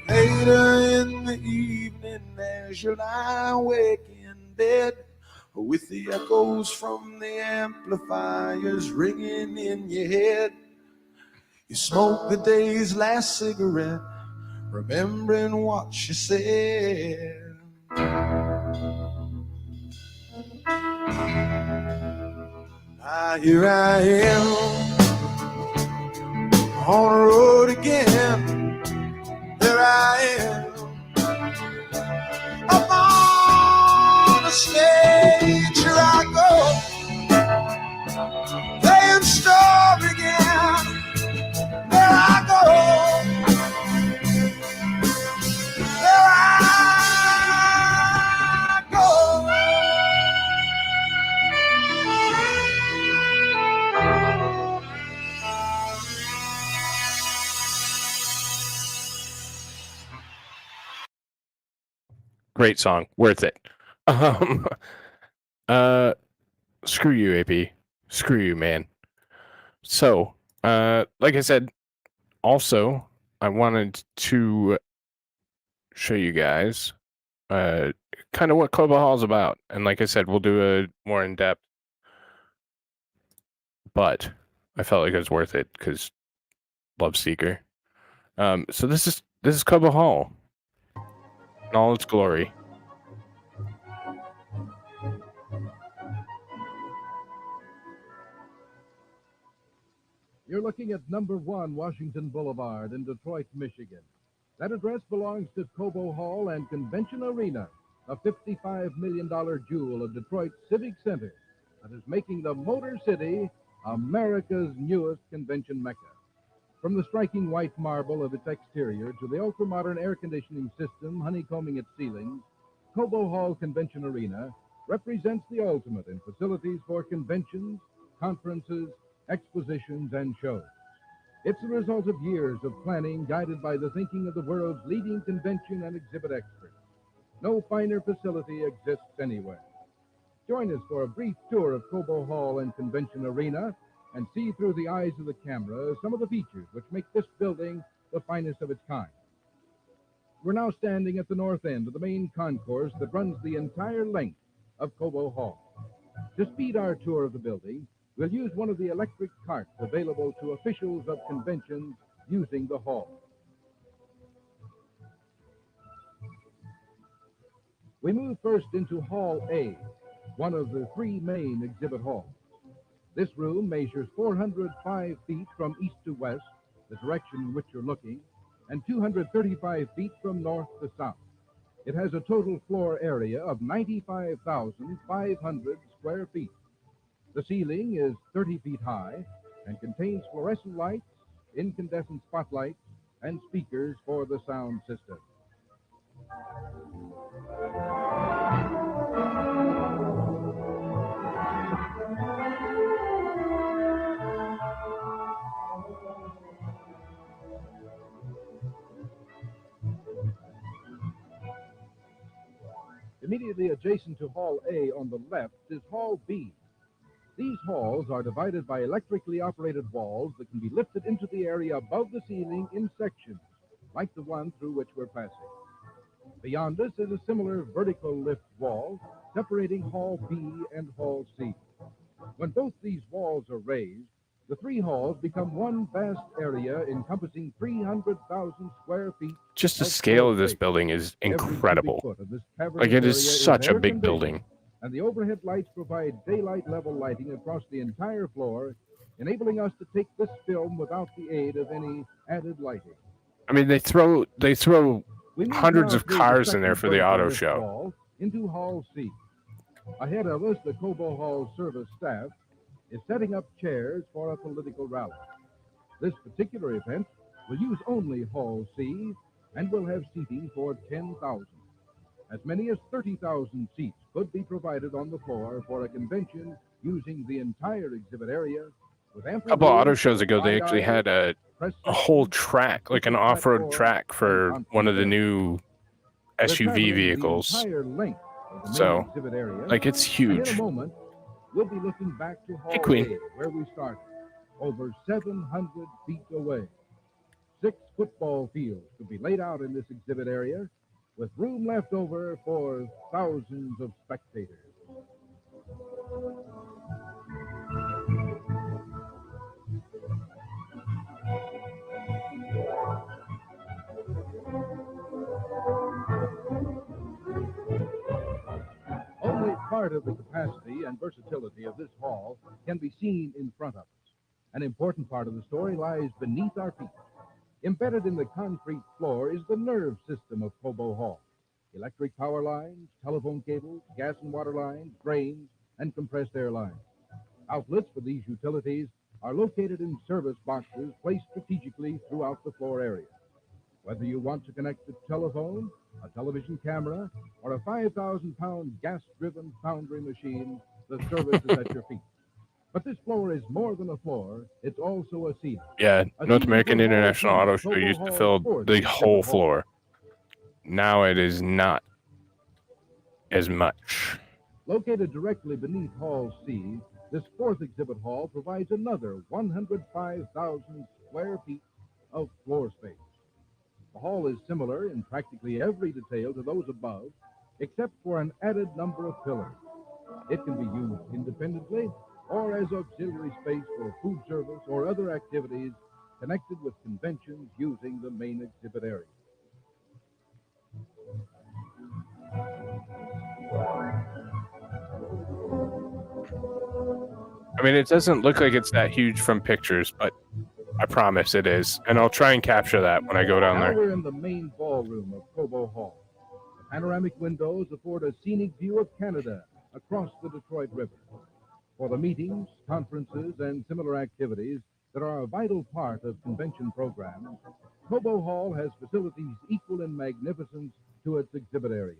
Later in the evening, as you lie awake in bed, with the echoes from the amplifiers ringing in your head, you smoke the day's last cigarette, remembering what she said. Now here I am, on the road again. There I am, up on the stage. Here I go, playing star again. There I go, there I go. Great song, worth it. Screw you, AP. Screw you, man. So, like I said, also I wanted to show you guys kind of what Cobo Hall is about, and like I said, we'll do a more in depth. But I felt like it was worth it because Love Seeker. So this is Cobo Hall in all its glory. You're looking at number 1 Washington Boulevard in Detroit, Michigan. That address belongs to Cobo Hall and Convention Arena, a $55 million jewel of Detroit's civic center that is making the Motor City America's newest convention mecca. From the striking white marble of its exterior to the ultra-modern air conditioning system honeycombing its ceilings, Cobo Hall Convention Arena represents the ultimate in facilities for conventions, conferences, expositions, and shows. It's the result of years of planning guided by the thinking of the world's leading convention and exhibit experts. No finer facility exists anywhere. Join us for a brief tour of Cobo Hall and Convention Arena and see through the eyes of the camera some of the features which make this building the finest of its kind. We're now standing at the north end of the main concourse that runs the entire length of Cobo Hall. To speed our tour of the building, we'll use one of the electric carts available to officials of conventions using the hall. We move first into Hall A, one of the 3 main exhibit halls. This room measures 405 feet from east to west, the direction in which you're looking, and 235 feet from north to south. It has a total floor area of 95,500 square feet. The ceiling is 30 feet high and contains fluorescent lights, incandescent spotlights, and speakers for the sound system. Immediately adjacent to Hall A on the left is Hall B. These halls are divided by electrically operated walls that can be lifted into the area above the ceiling in sections, like the one through which we're passing. Beyond us is a similar vertical lift wall separating Hall B and Hall C. When both these walls are raised, the 3 halls become one vast area encompassing 300,000 square feet. Just the scale of this building is incredible. Like, it is such a big building. And the overhead lights provide daylight level lighting across the entire floor, enabling us to take this film without the aid of any added lighting. I mean, they throw We move hundreds now of through the cars in there second for the break in auto this show. wall into Hall C. Ahead of us, the Cobo Hall service staff is setting up chairs for a political rally. This particular event will use only Hall C and will have seating for 10,000. As many as 30,000 seats could be provided on the floor for a convention using the entire exhibit area with ample A couple room auto for shows ago, they wide actually had aisles, a press whole sections, track, like an ticket off-road platform, track for and one of the conference new They're SUV traveling vehicles. the entire length of the main So, exhibit area. like, it's And in a huge. moment, we'll be looking back to Hey, Hall Queen. A, where we started, over 700 feet away. 6 football fields to be laid out in this exhibit area, with room left over for thousands of spectators. Only part of the capacity and versatility of this hall can be seen in front of us. An important part of the story lies beneath our feet. Embedded in the concrete floor is the nerve system of Cobo Hall. Electric power lines, telephone cables, gas and water lines, drains, and compressed air lines. Outlets for these utilities are located in service boxes placed strategically throughout the floor area. Whether you want to connect a telephone, a television camera, or a 5,000-pound gas-driven foundry machine, the service is at your feet. But this floor is more than a floor, it's also a ceiling. Yeah, A North seating American for Hall International C, Auto Show Cobo used to Hall's fill fourth the exhibit whole hall. floor. Now it is not as much. Located directly beneath Hall C, this fourth exhibit hall provides another 105,000 square feet of floor space. The hall is similar in practically every detail to those above, except for an added number of pillars. It can be used independently or as auxiliary space for food service or other activities connected with conventions using the main exhibit area. I mean, it doesn't look like it's that huge from pictures, but I promise it is. And I'll try and capture that when I go down Now there. we're in the main ballroom of Cobo Hall. The panoramic windows afford a scenic view of Canada across the Detroit River. For the meetings, conferences, and similar activities that are a vital part of convention programs, Cobo Hall has facilities equal in magnificence to its exhibit area.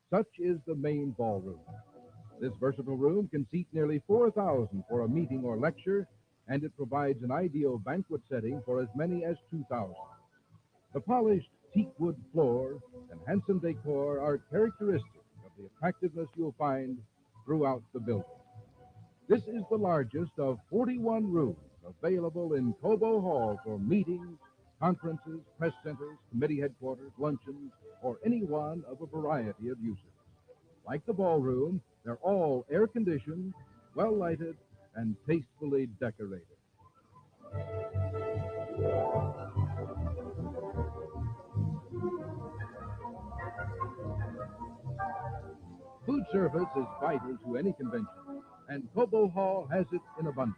Such is the main ballroom. This versatile room can seat nearly 4,000 for a meeting or lecture, and it provides an ideal banquet setting for as many as 2,000. The polished teakwood floor and handsome decor are characteristic of the attractiveness you'll find throughout the building. This is the largest of 41 rooms available in Cobo Hall for meetings, conferences, press centers, committee headquarters, luncheons, or any one of a variety of uses. Like the ballroom, they're all air-conditioned, well-lighted, and tastefully decorated. Food service is vital to any convention, and Cobo Hall has it in abundance.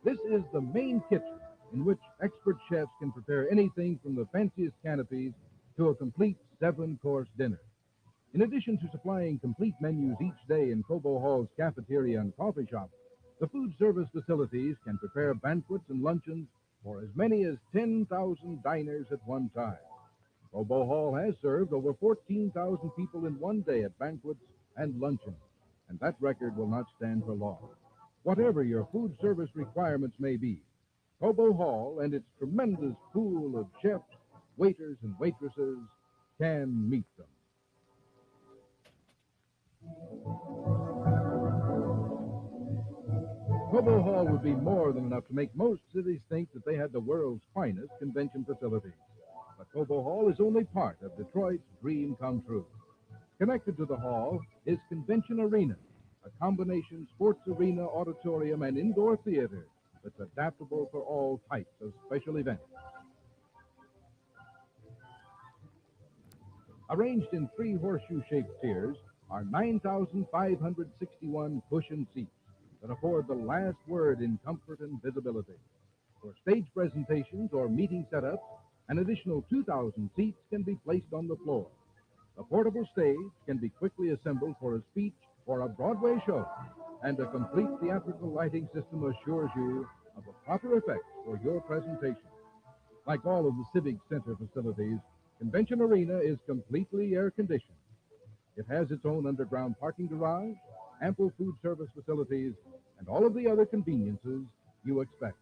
This is the main kitchen in which expert chefs can prepare anything from the fanciest canopies to a complete 7-course dinner. In addition to supplying complete menus each day in Cobo Hall's cafeteria and coffee shop, the food service facilities can prepare banquets and luncheons for as many as 10,000 diners at one time. Cobo Hall has served over 14,000 people in one day at banquets and luncheons, and that record will not stand for long. Whatever your food service requirements may be, Cobo Hall and its tremendous pool of chefs, waiters, and waitresses can meet them. Cobo Hall would be more than enough to make most cities think that they had the world's finest convention facilities. But Cobo Hall is only part of Detroit's dream come true. Connected to the hall is Convention Arena, a combination sports arena, auditorium, and indoor theater that's adaptable for all types of special events. Arranged in 3 horseshoe-shaped tiers are 9,561 cushion seats, that afford the last word in comfort and visibility. For stage presentations or meeting setups, an additional 2,000 seats can be placed on the floor. A portable stage can be quickly assembled for a speech or a Broadway show, and a complete theatrical lighting system assures you of a proper effect for your presentation. Like all of the Civic Center facilities, Convention Arena is completely air-conditioned. It has its own underground parking garage, ample food service facilities, and all of the other conveniences you expect.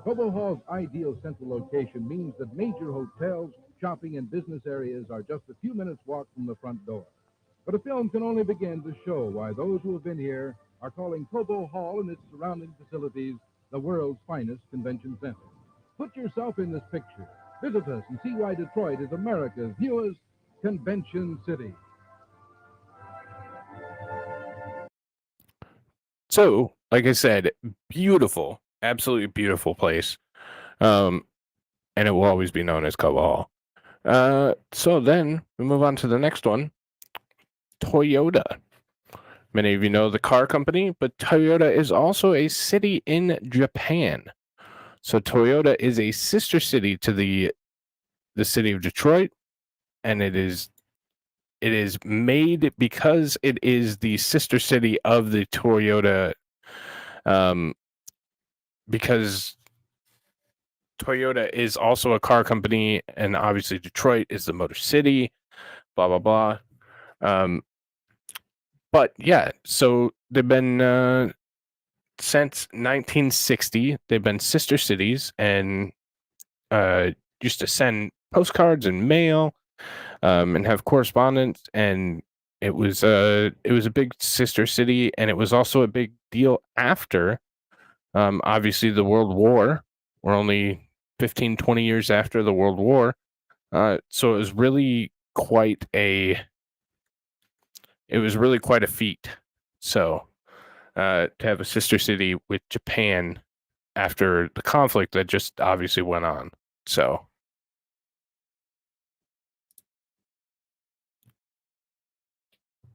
Cobo Hall's ideal central location means that major hotels, shopping, and business areas are just a few minutes' walk from the front door. But a film can only begin to show why those who have been here are calling Cobo Hall and its surrounding facilities the world's finest convention center. Put yourself in this picture. Visit us and see why Detroit is America's newest convention city. So, like I said, beautiful, absolutely beautiful place. And it will always be known as Cobo Hall. So then we move on to the next one, Toyota. Many of you know the car company, but Toyota is also a city in Japan. So Toyota is a sister city to the city of Detroit, and it is made because it is the sister city of the Toyota, because Toyota is also a car company, and obviously Detroit is the Motor City, blah, blah, blah. But yeah, so they've been, since 1960, they've been sister cities and used to send postcards and mail and have correspondence. And it was a big sister city, and it was also a big deal after, obviously, the World War. We're only 15, 20 years after the World War. So it was really quite a feat. So to have a sister city with Japan after the conflict that just obviously went on. So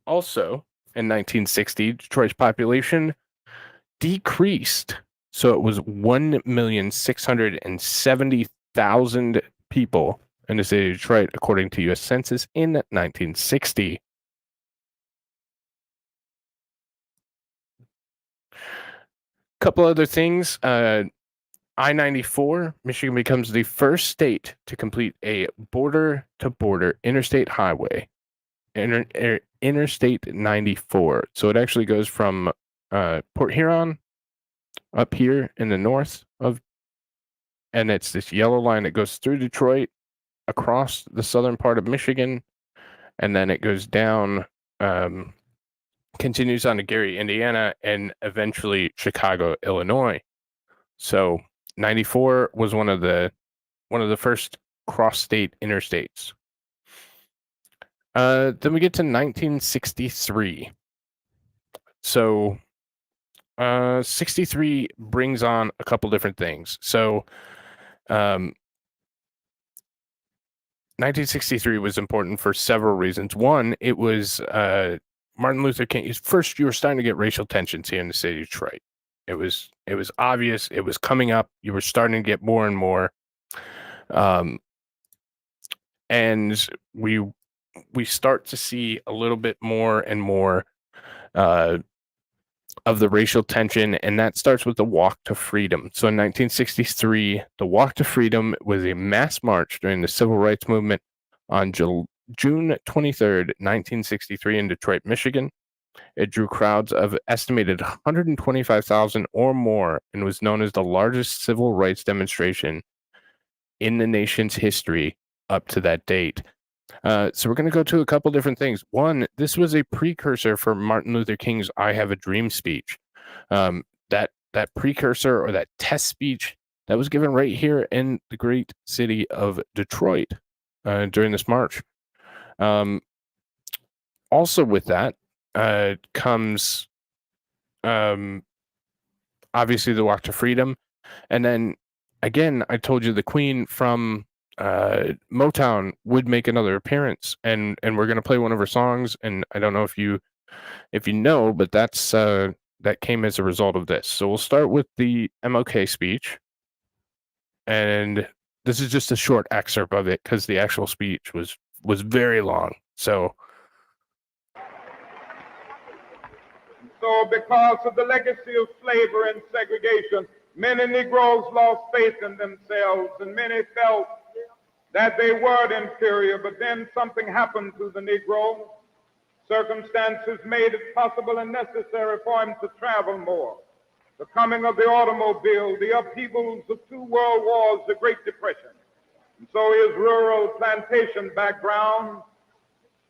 also in 1960, Detroit's population decreased. So it was 1,670,000 people in the city of Detroit, according to U.S. Census in 1960. Couple other things. I-94, Michigan becomes the first state to complete a border-to-border interstate highway, Interstate 94. So it actually goes from Port Huron up here in the north of, and it's this yellow line that goes through Detroit, across the southern part of Michigan, and then it goes down, continues on to Gary, Indiana, and eventually Chicago, Illinois. So 94 was one of the first cross-state interstates. Then we get to 1963. So 63 brings on a couple different things. So 1963 was important for several reasons. One, it was Martin Luther King. First, you were starting to get racial tensions here in the city of Detroit. It was obvious. It was coming up. You were starting to get more and more. And we start to see a little bit more and more of the racial tension, and that starts with the Walk to Freedom. So in 1963, the Walk to Freedom was a mass march during the Civil Rights Movement on June 23rd, 1963 in Detroit, Michigan. It drew crowds of estimated 125,000 or more and was known as the largest civil rights demonstration in the nation's history up to that date. So we're going to go to a couple different things. One, this was a precursor for Martin Luther King's "I Have a Dream" speech. That precursor, or that test speech, that was given right here in the great city of Detroit during this march. Also with that comes obviously the Walk to Freedom. And then again, I told you the Queen from Motown would make another appearance, and we're gonna play one of her songs. And I don't know if you know, but that's that came as a result of this. So we'll start with the MLK speech, and this is just a short excerpt of it because the actual speech was very long. So because of the legacy of slavery and segregation, many Negroes lost faith in themselves, and many felt that they were inferior. But then something happened to the Negro. Circumstances made it possible and necessary for him to travel more. The coming of the automobile, the upheavals of 2 world wars, the Great Depression. And so his rural plantation background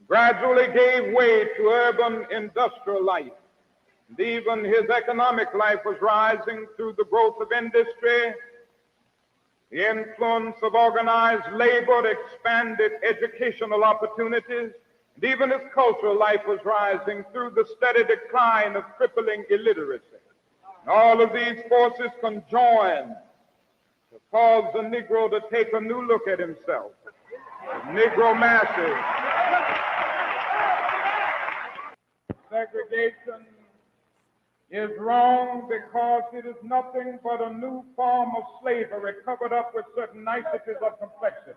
gradually gave way to urban industrial life. And even his economic life was rising through the growth of industry, the influence of organized labor, expanded educational opportunities, and even his cultural life was rising through the steady decline of crippling illiteracy. And all of these forces conjoined to cause the Negro to take a new look at himself. The Negro masses. Segregation is wrong because it is nothing but a new form of slavery covered up with certain niceties of complexity.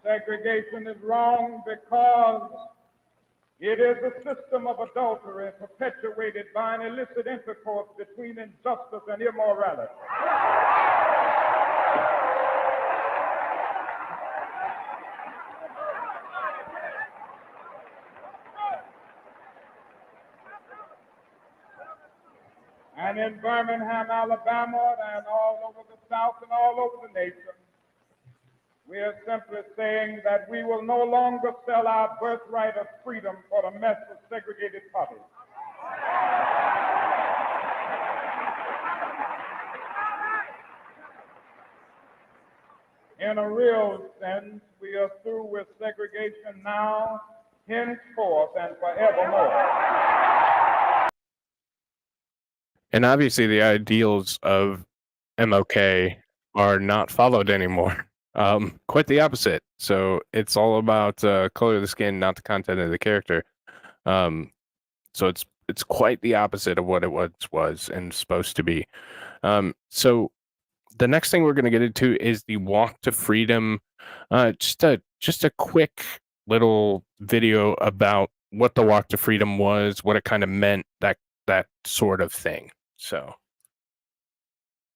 Segregation is wrong because it is a system of adultery perpetuated by an illicit intercourse between injustice and immorality. And in Birmingham, Alabama, and all over the South and all over the nation, we are simply saying that we will no longer sell our birthright of freedom for the mess of segregated poverty. In a real sense, we are through with segregation now, henceforth, and forevermore. And obviously, the ideals of MLK are not followed anymore. Quite the opposite. So it's all about color of the skin, not the content of the character. So it's quite the opposite of what it was and supposed to be. So the next thing we're going to get into is the Walk to Freedom. Just a quick little video about what the Walk to Freedom was, what it kind of meant, that sort of thing. So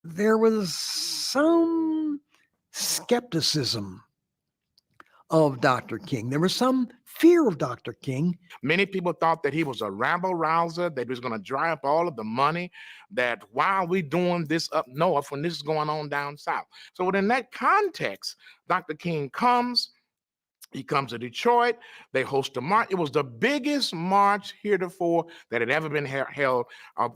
there was some skepticism of Dr. King. There was some fear of Dr. King. Many people thought that he was a rabble rouser, that he was going to dry up all of the money, that why are we doing this up north when this is going on down south? So within that context, Dr. King comes. He comes to Detroit. They host a march. It was the biggest march heretofore that had ever been held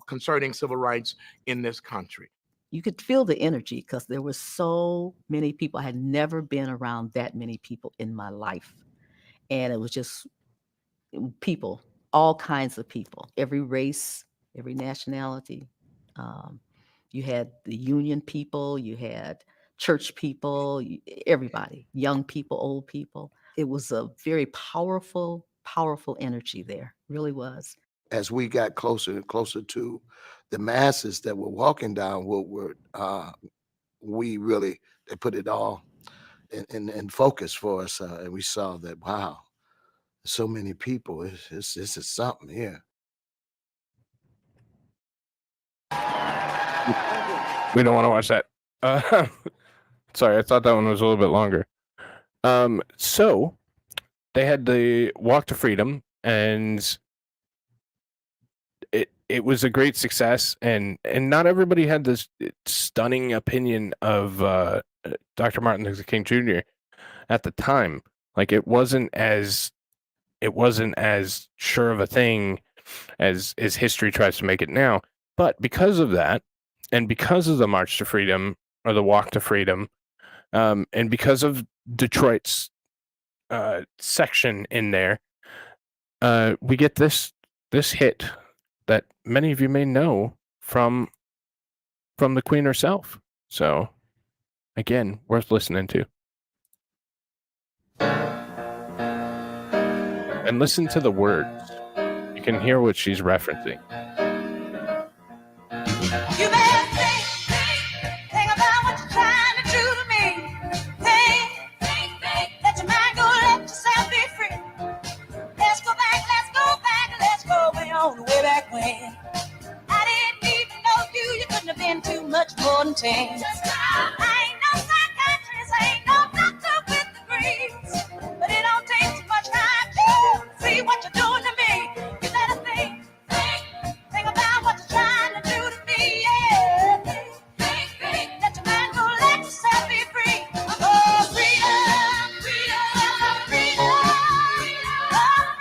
concerning civil rights in this country. You could feel the energy because there were so many people. I had never been around that many people in my life. And it was just people, all kinds of people, every race, every nationality. You had the union people, you had church people, everybody, young people, old people. It was a very powerful, powerful energy there, really was. As we got closer and closer to the masses that were walking down Woodward, they put it all in focus for us. And we saw that, wow, so many people, this is something here. We don't want to watch that. Sorry, I thought that one was a little bit longer. So they had the Walk to Freedom, and it was a great success, and not everybody had this stunning opinion of Dr. Martin Luther King Jr. at the time. Like it wasn't as sure of a thing as history tries to make it now. But because of that, and because of the March to Freedom or the Walk to Freedom, and because of Detroit's section in there, we get this hit that many of you may know from the Queen herself. So, again, worth listening to. And listen to the words. You can hear what she's referencing. You better think about what you're trying to do to me. Think, let your mind go, let yourself be free. Let's go back, let's go way on, way back when. I didn't even know you, you couldn't have been too much more than 10. I ain't no psychiatrist, I ain't no doctor with degrees, but it don't take too much time to see what you're doing to me. You better think about what you're trying to do to me, yeah. Think, let your mind go, let yourself be free. Oh, freedom, freedom, freedom, oh, freedom, yeah,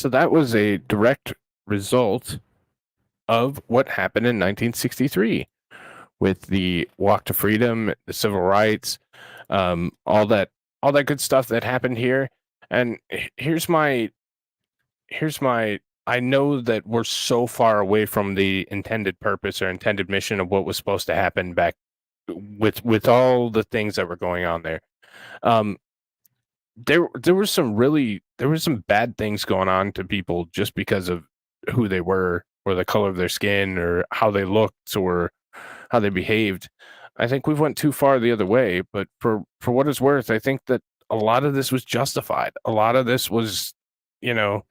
So that was a direct result of what happened in 1963 with the Walk to Freedom, the civil rights, all that good stuff that happened here. And here's my I know that we're so far away from the intended purpose or intended mission of what was supposed to happen back with all the things that were going on there. There was some bad things going on to people just because of who they were or the color of their skin or how they looked or how they behaved. I think we've went too far the other way, but for what it's worth, I think that a lot of this was justified. A lot of this was, a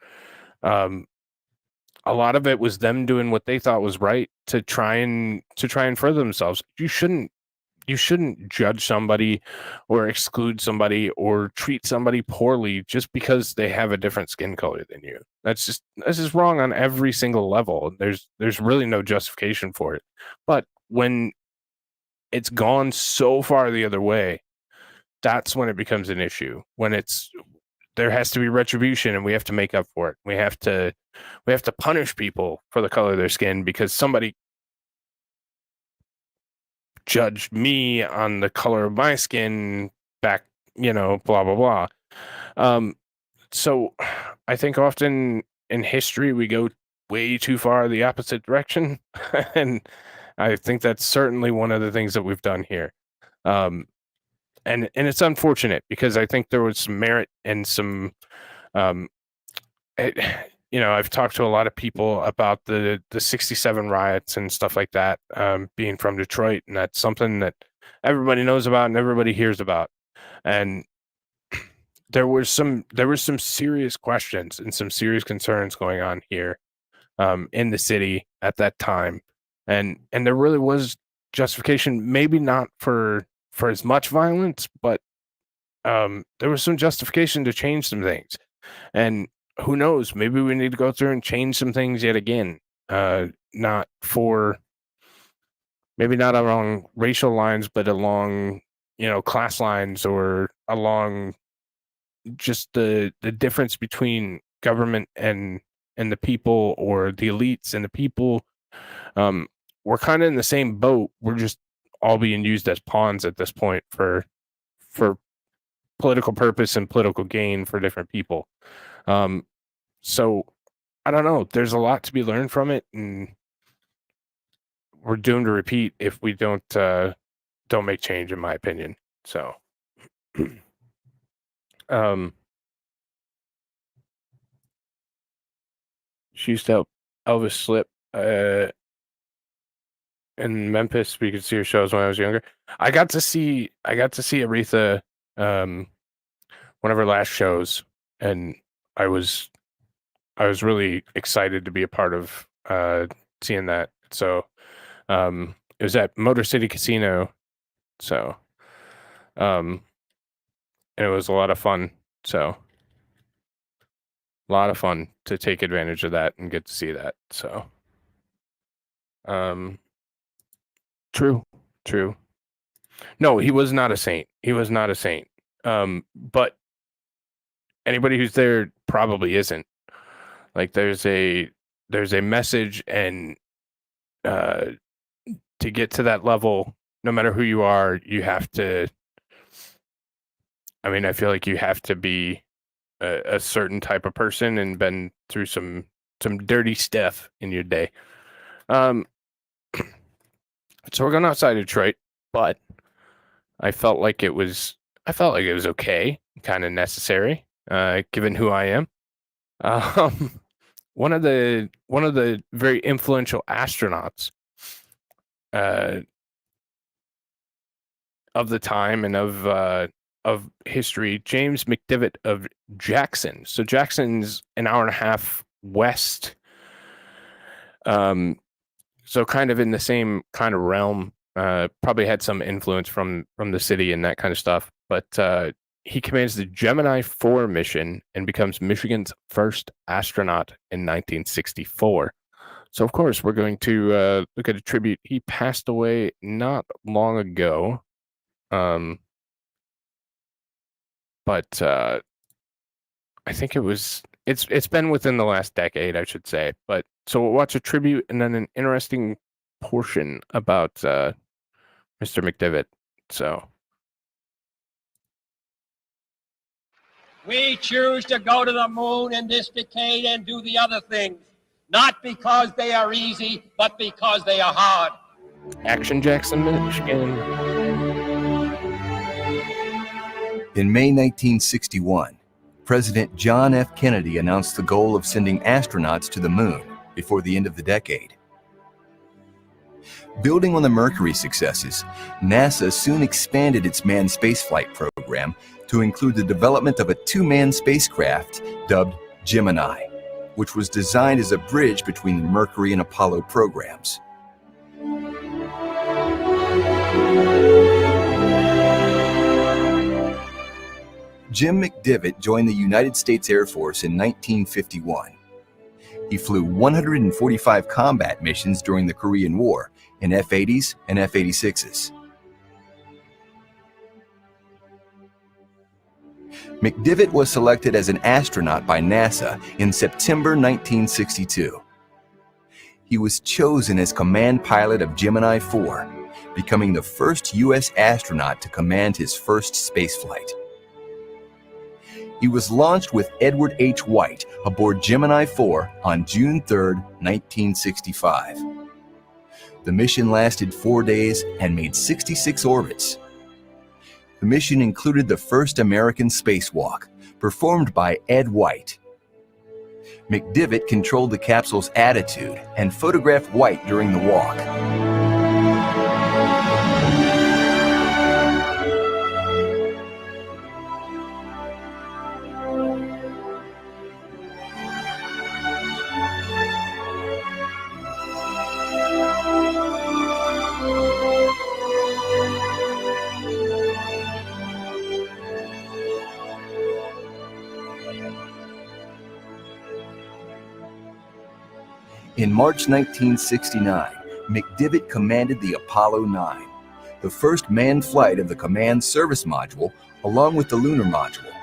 lot of it was them doing what they thought was right to try and further themselves. You shouldn't judge somebody or exclude somebody or treat somebody poorly just because they have a different skin color than you. That's just wrong on every single level. There's really no justification for it. But when it's gone so far the other way, that's when it becomes an issue. When there has to be retribution and we have to make up for it. We have to punish people for the color of their skin because somebody judged me on the color of my skin back, blah, blah, blah. So I think often in history, we go way too far the opposite direction. And I think that's certainly one of the things that we've done here. And it's unfortunate because I think there was some merit and some, I've talked to a lot of people about the 67 riots and stuff like that, being from Detroit, and that's something that everybody knows about and everybody hears about. And there were some serious questions and some serious concerns going on here in the city at that time. And there really was justification, maybe not for as much violence, but there was some justification to change some things. And who knows, maybe we need to go through and change some things yet again. Maybe not along racial lines, but along, class lines or along just the difference between government and the people, or the elites and the people. we're kind of in the same boat. We're just all being used as pawns at this point for political purpose and political gain for different people. So I don't know. There's a lot to be learned from it, and we're doomed to repeat if we don't make change, in my opinion. So, she used to help Elvis slip in Memphis. We could see her shows when I was younger. I got to see Aretha one of her last shows, and I was really excited to be a part of seeing that. So it was at Motor City Casino. So and it was a lot of fun. So a lot of fun to take advantage of that and get to see that. So true. No, he was not a saint. But anybody who's there probably isn't. Like there's a message, and to get to that level, no matter who you are, you have to, I feel like you have to be a certain type of person and been through some dirty stuff in your day. So we're going outside Detroit, but I felt like it was okay, kind of necessary, given who I am. One of the very influential astronauts of the time and of history, James McDivitt of Jackson. So Jackson's an hour and a half west. So kind of in the same kind of realm. Probably had some influence from the city and that kind of stuff. But he commands the Gemini 4 mission and becomes Michigan's first astronaut in 1964. So, of course, we're going to look at a tribute. He passed away not long ago. But I think it's been within the last decade, I should say. But so we'll watch a tribute and then an interesting portion about Mr. McDivitt. So we choose to go to the moon in this decade and do the other things, not because they are easy, but because they are hard. Action Jackson, Michigan. In May 1961, President John F. Kennedy announced the goal of sending astronauts to the moon before the end of the decade. Building on the Mercury successes, NASA soon expanded its manned spaceflight program to include the development of a two-man spacecraft dubbed Gemini, which was designed as a bridge between the Mercury and Apollo programs. Jim McDivitt joined the United States Air Force in 1951. He flew 145 combat missions during the Korean War in F-80s and F-86s. McDivitt was selected as an astronaut by NASA in September 1962. He was chosen as command pilot of Gemini 4, becoming the first U.S. astronaut to command his first spaceflight. He was launched with Edward H. White aboard Gemini 4 on June 3, 1965. The mission lasted 4 days and made 66 orbits. The mission included the first American spacewalk, performed by Ed White. McDivitt controlled the capsule's attitude and photographed White during the walk. In March 1969, McDivitt commanded the Apollo 9, the first manned flight of the Command Service Module, along with the Lunar Module.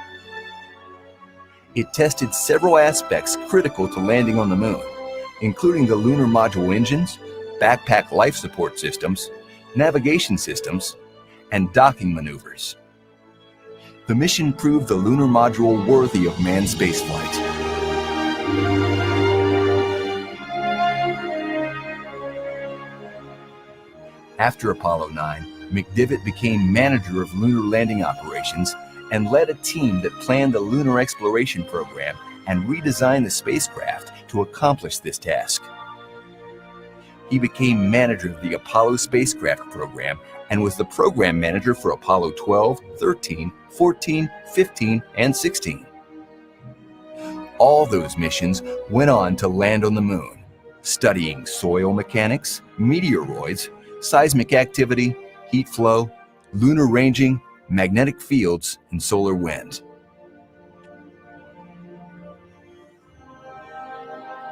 It tested several aspects critical to landing on the moon, including the Lunar Module engines, backpack life support systems, navigation systems, and docking maneuvers. The mission proved the lunar module worthy of manned spaceflight. After Apollo 9, McDivitt became manager of lunar landing operations and led a team that planned the lunar exploration program and redesigned the spacecraft to accomplish this task. He became manager of the Apollo spacecraft program and was the program manager for Apollo 12, 13, 14, 15, and 16. All those missions went on to land on the moon, studying soil mechanics, meteoroids, seismic activity, heat flow, lunar ranging, magnetic fields, and solar wind.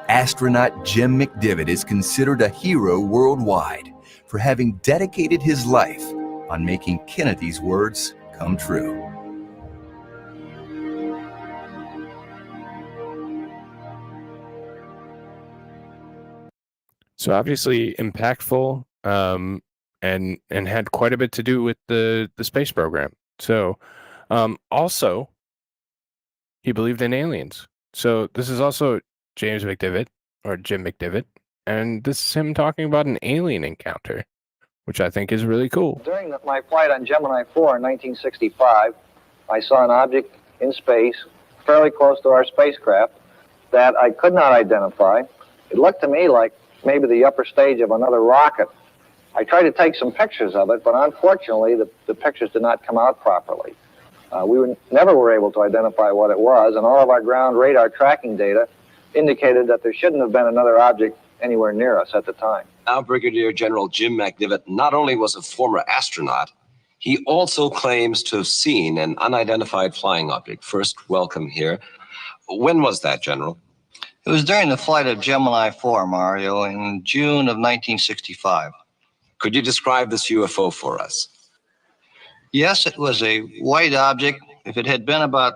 Astronaut Jim McDivitt is considered a hero worldwide for having dedicated his life on making Kennedy's words come true. So obviously impactful, and had quite a bit to do with the space program. So also he believed in aliens. So this is also James McDivitt, or Jim McDivitt, and this is him talking about an alien encounter, which I think is really cool. During my flight on Gemini 4 in 1965, I saw an object in space fairly close to our spacecraft that I could not identify. It looked to me like maybe the upper stage of another rocket. I tried to take some pictures of it, but unfortunately the pictures did not come out properly. We never were able to identify what it was, and all of our ground radar tracking data indicated that there shouldn't have been another object anywhere near us at the time. Now, Brigadier General Jim McDivitt not only was a former astronaut, he also claims to have seen an unidentified flying object. First, welcome here. When was that, General? It was during the flight of Gemini 4, Mario, in June of 1965. Could you describe this UFO for us? Yes, it was a white object. If it had been about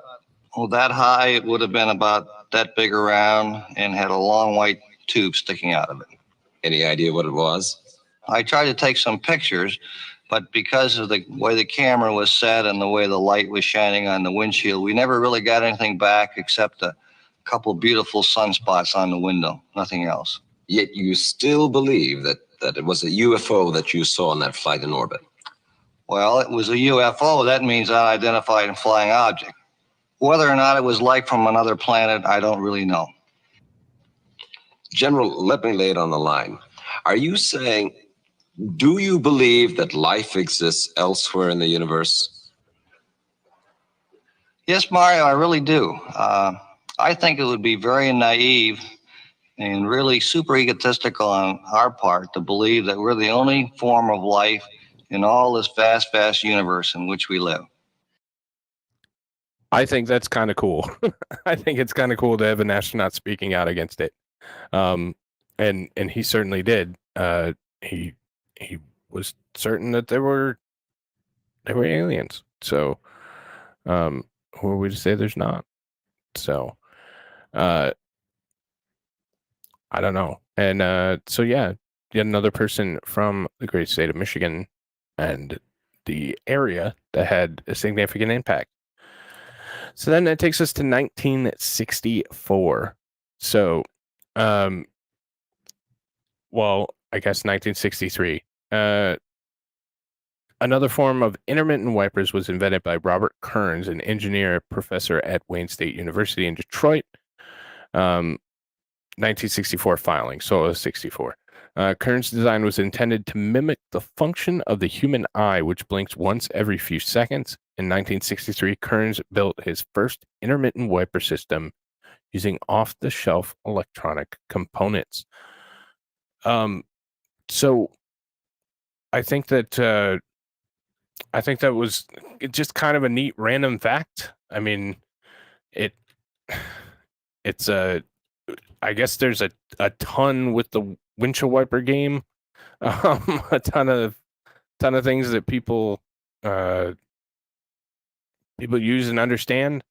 that high, it would have been about that big around and had a long white tube sticking out of it. Any idea what it was? I tried to take some pictures, but because of the way the camera was set and the way the light was shining on the windshield, we never really got anything back except a couple beautiful sunspots on the window, nothing else. Yet you still believe that it was a UFO that you saw on that flight in orbit? Well, it was a UFO. That means unidentified flying object. Whether or not it was life from another planet, I don't really know. General, let me lay it on the line. Are you saying, do you believe that life exists elsewhere in the universe? Yes, Mario, I really do. I think it would be very naive and really super egotistical on our part to believe that we're the only form of life in all this vast, vast universe in which we live. I think that's kind of cool. I think it's kind of cool to have an astronaut speaking out against it. And he certainly did. He was certain that there were aliens. So who are we to say there's not? So I don't know. And so yeah, yet another person from the great state of Michigan and the area that had a significant impact. So then that takes us to 1964. So, well, I guess 1963. Another form of intermittent wipers was invented by Robert Kearns, an engineer professor at Wayne State University in Detroit. 1964 filing, Solo 64. Kearns' design was intended to mimic the function of the human eye, which blinks once every few seconds. In 1963, Kearns built his first intermittent wiper system using off-the-shelf electronic components. So I think that was just kind of a neat random fact. I mean, it's I guess there's a ton with the windshield wiper game, a ton of things that people use and understand.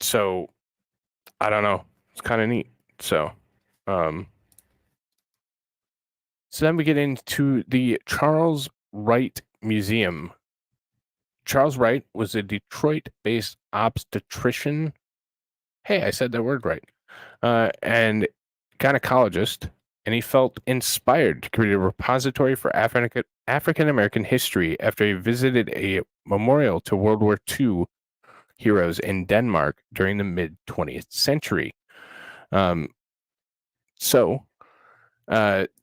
So I don't know. It's kind of neat. So So then we get into the Charles Wright Museum. Charles Wright was a Detroit-based obstetrician. Hey, I said that word right. And gynecologist, and he felt inspired to create a repository for African American history after he visited a memorial to World War II heroes in Denmark during the mid 20th century.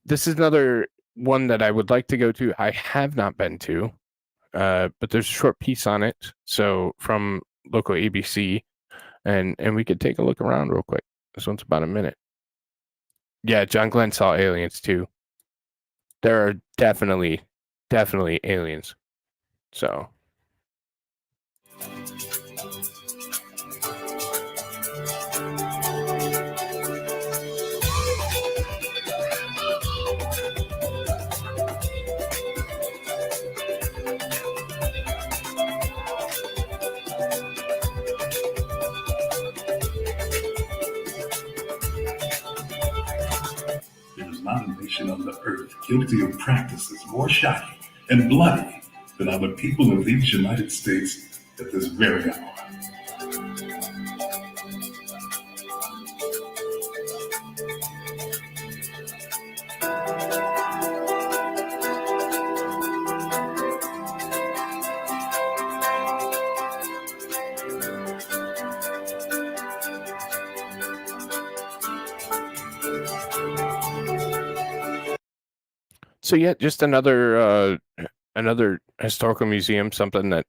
This is another one that I would like to go to. I have not been to, but there's a short piece on it. So from local ABC, and we could take a look around real quick. This one's about a minute. Yeah, John Glenn saw aliens too. There are definitely aliens. So. There is not a nation on the earth guilty of practices more shocking and bloody than are the people of these United States at this very hour. So yeah, just another historical museum, something that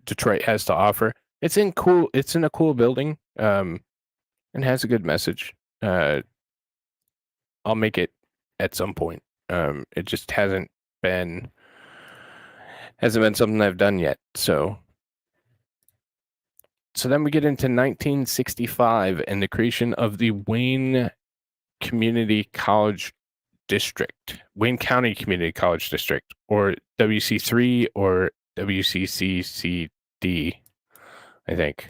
Detroit has to offer. It's in a cool building, and has a good message. I'll make it at some point. It just hasn't been something I've done yet. So then we get into 1965 and the creation of the Wayne Community College District, Wayne County Community College District, or WC3 or WCCCD, I think.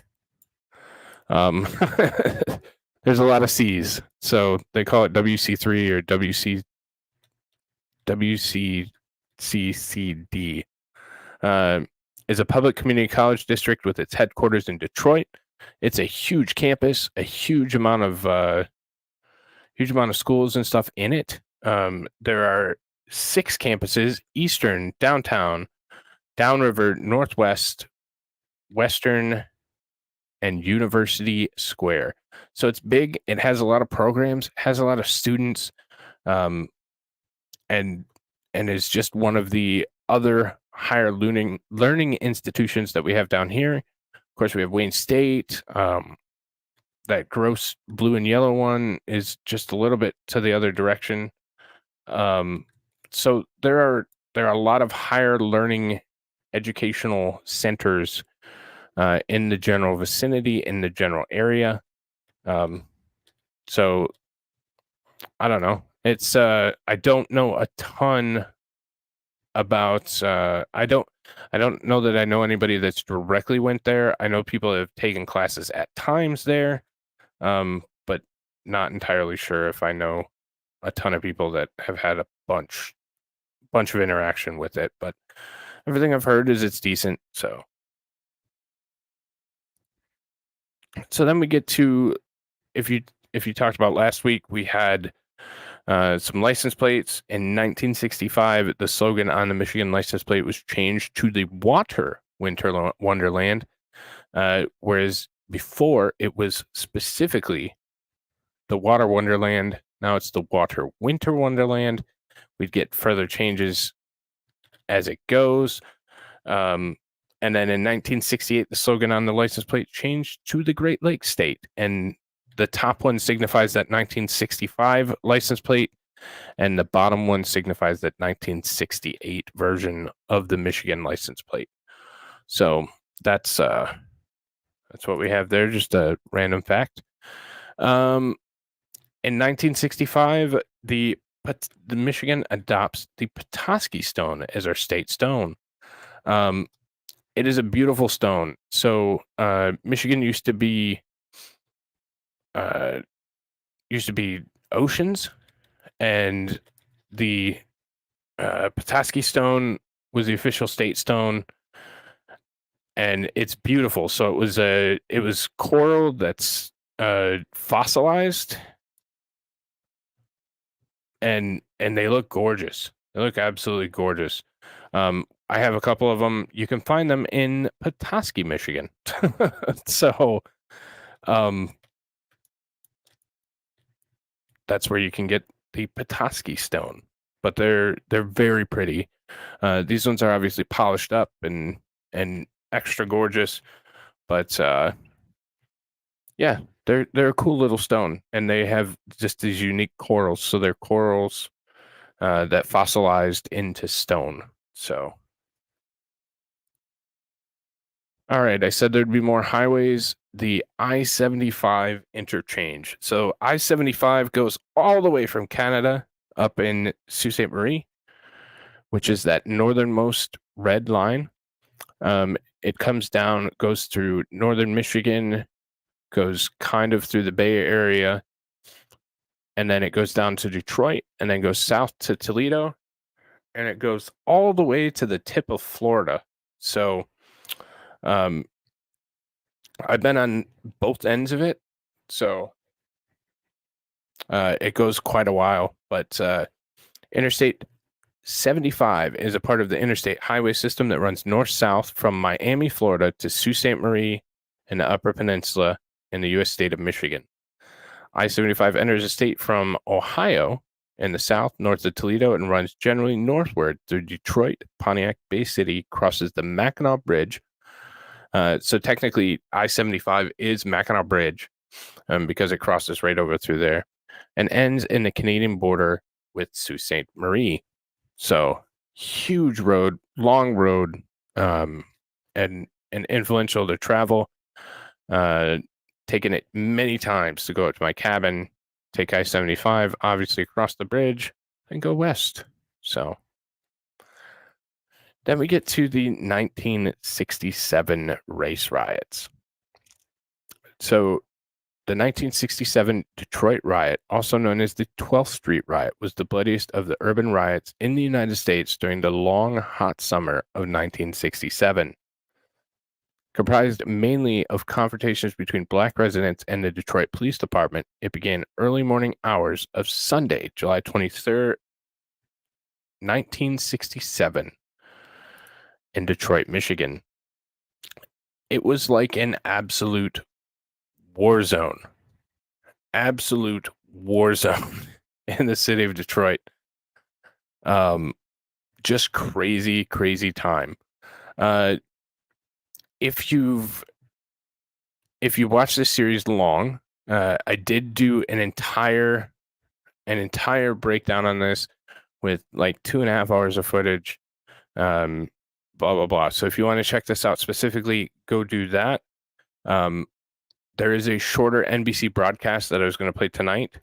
There's a lot of C's, so they call it WC3 or WCCCD. Is a public community college district with its headquarters in Detroit. It's a huge campus, a huge amount of schools and stuff in it. There are 6 campuses: Eastern, Downtown, Downriver, Northwest, Western, and University Square. So it's big. It has a lot of programs, has a lot of students, and is just one of the other higher learning institutions that we have down here. Of course, we have Wayne State. That gross blue and yellow one is just a little bit to the other direction. So there are a lot of higher learning educational centers in the general vicinity, in the general area. So I don't know. It's I don't know a ton about I don't know that I know anybody that's directly went there. I know people have taken classes at times there, but not entirely sure if I know a ton of people that have had a bunch of interaction with it. But everything I've heard is it's decent. So then we get to, if you talked about last week, we had some license plates. In 1965, the slogan on the Michigan license plate was changed to the Water Winter Wonderland, whereas before it was specifically the Water Wonderland. Now it's the Water Winter Wonderland. We'd get further changes as it goes. And then in 1968, the slogan on the license plate changed to the Great Lakes State. And the top one signifies that 1965 license plate, and the bottom one signifies that 1968 version of the Michigan license plate. So that's what we have there. Just a random fact. In 1965, the Michigan adopts the Petoskey stone as our state stone. It is a beautiful stone. So Michigan used to be oceans, and the Petoskey stone was the official state stone, and it's beautiful. So it was coral that's fossilized, and they look gorgeous. They look absolutely gorgeous. I have a couple of them. You can find them in Petoskey, Michigan. So that's where you can get the Petoskey stone, but they're very pretty. These ones are obviously polished up and extra gorgeous, but yeah, they're a cool little stone, and they have just these unique corals. So they're corals that fossilized into stone. So, all right, I said there'd be more highways. The I-75 interchange. So I-75 goes all the way from Canada up in Sault Ste. Marie, which is that northernmost red line. It comes down, goes through northern Michigan, goes kind of through the Bay Area, and then it goes down to Detroit, and then goes south to Toledo, and it goes all the way to the tip of Florida. So I've been on both ends of it, so it goes quite a while. But Interstate 75 is a part of the interstate highway system that runs north-south from Miami, Florida to Sault Ste. Marie in the Upper Peninsula in the U.S. state of Michigan. I-75 enters the state from Ohio in the south, north of Toledo, and runs generally northward through Detroit, Pontiac, Bay City, crosses the Mackinac Bridge. So technically, I-75 is Mackinac Bridge because it crosses right over through there and ends in the Canadian border with Sault Ste. Marie. So huge road, long road, and influential to travel. Taken it many times to go up to my cabin, take I-75, obviously cross the bridge, and go west. So then we get to the 1967 race riots. So the 1967 Detroit riot, also known as the 12th Street riot, was the bloodiest of the urban riots in the United States during the long, hot summer of 1967. Comprised mainly of confrontations between black residents and the Detroit Police Department, it began early morning hours of Sunday, July 23rd, 1967, in Detroit, Michigan. It was like an absolute war zone. Absolute war zone in the city of Detroit. Just crazy, crazy time. If you watch this series long, I did do an entire breakdown on this with like 2.5 hours of footage, blah blah blah. So if you want to check this out specifically, go do that. There is a shorter NBC broadcast that I was going to play tonight,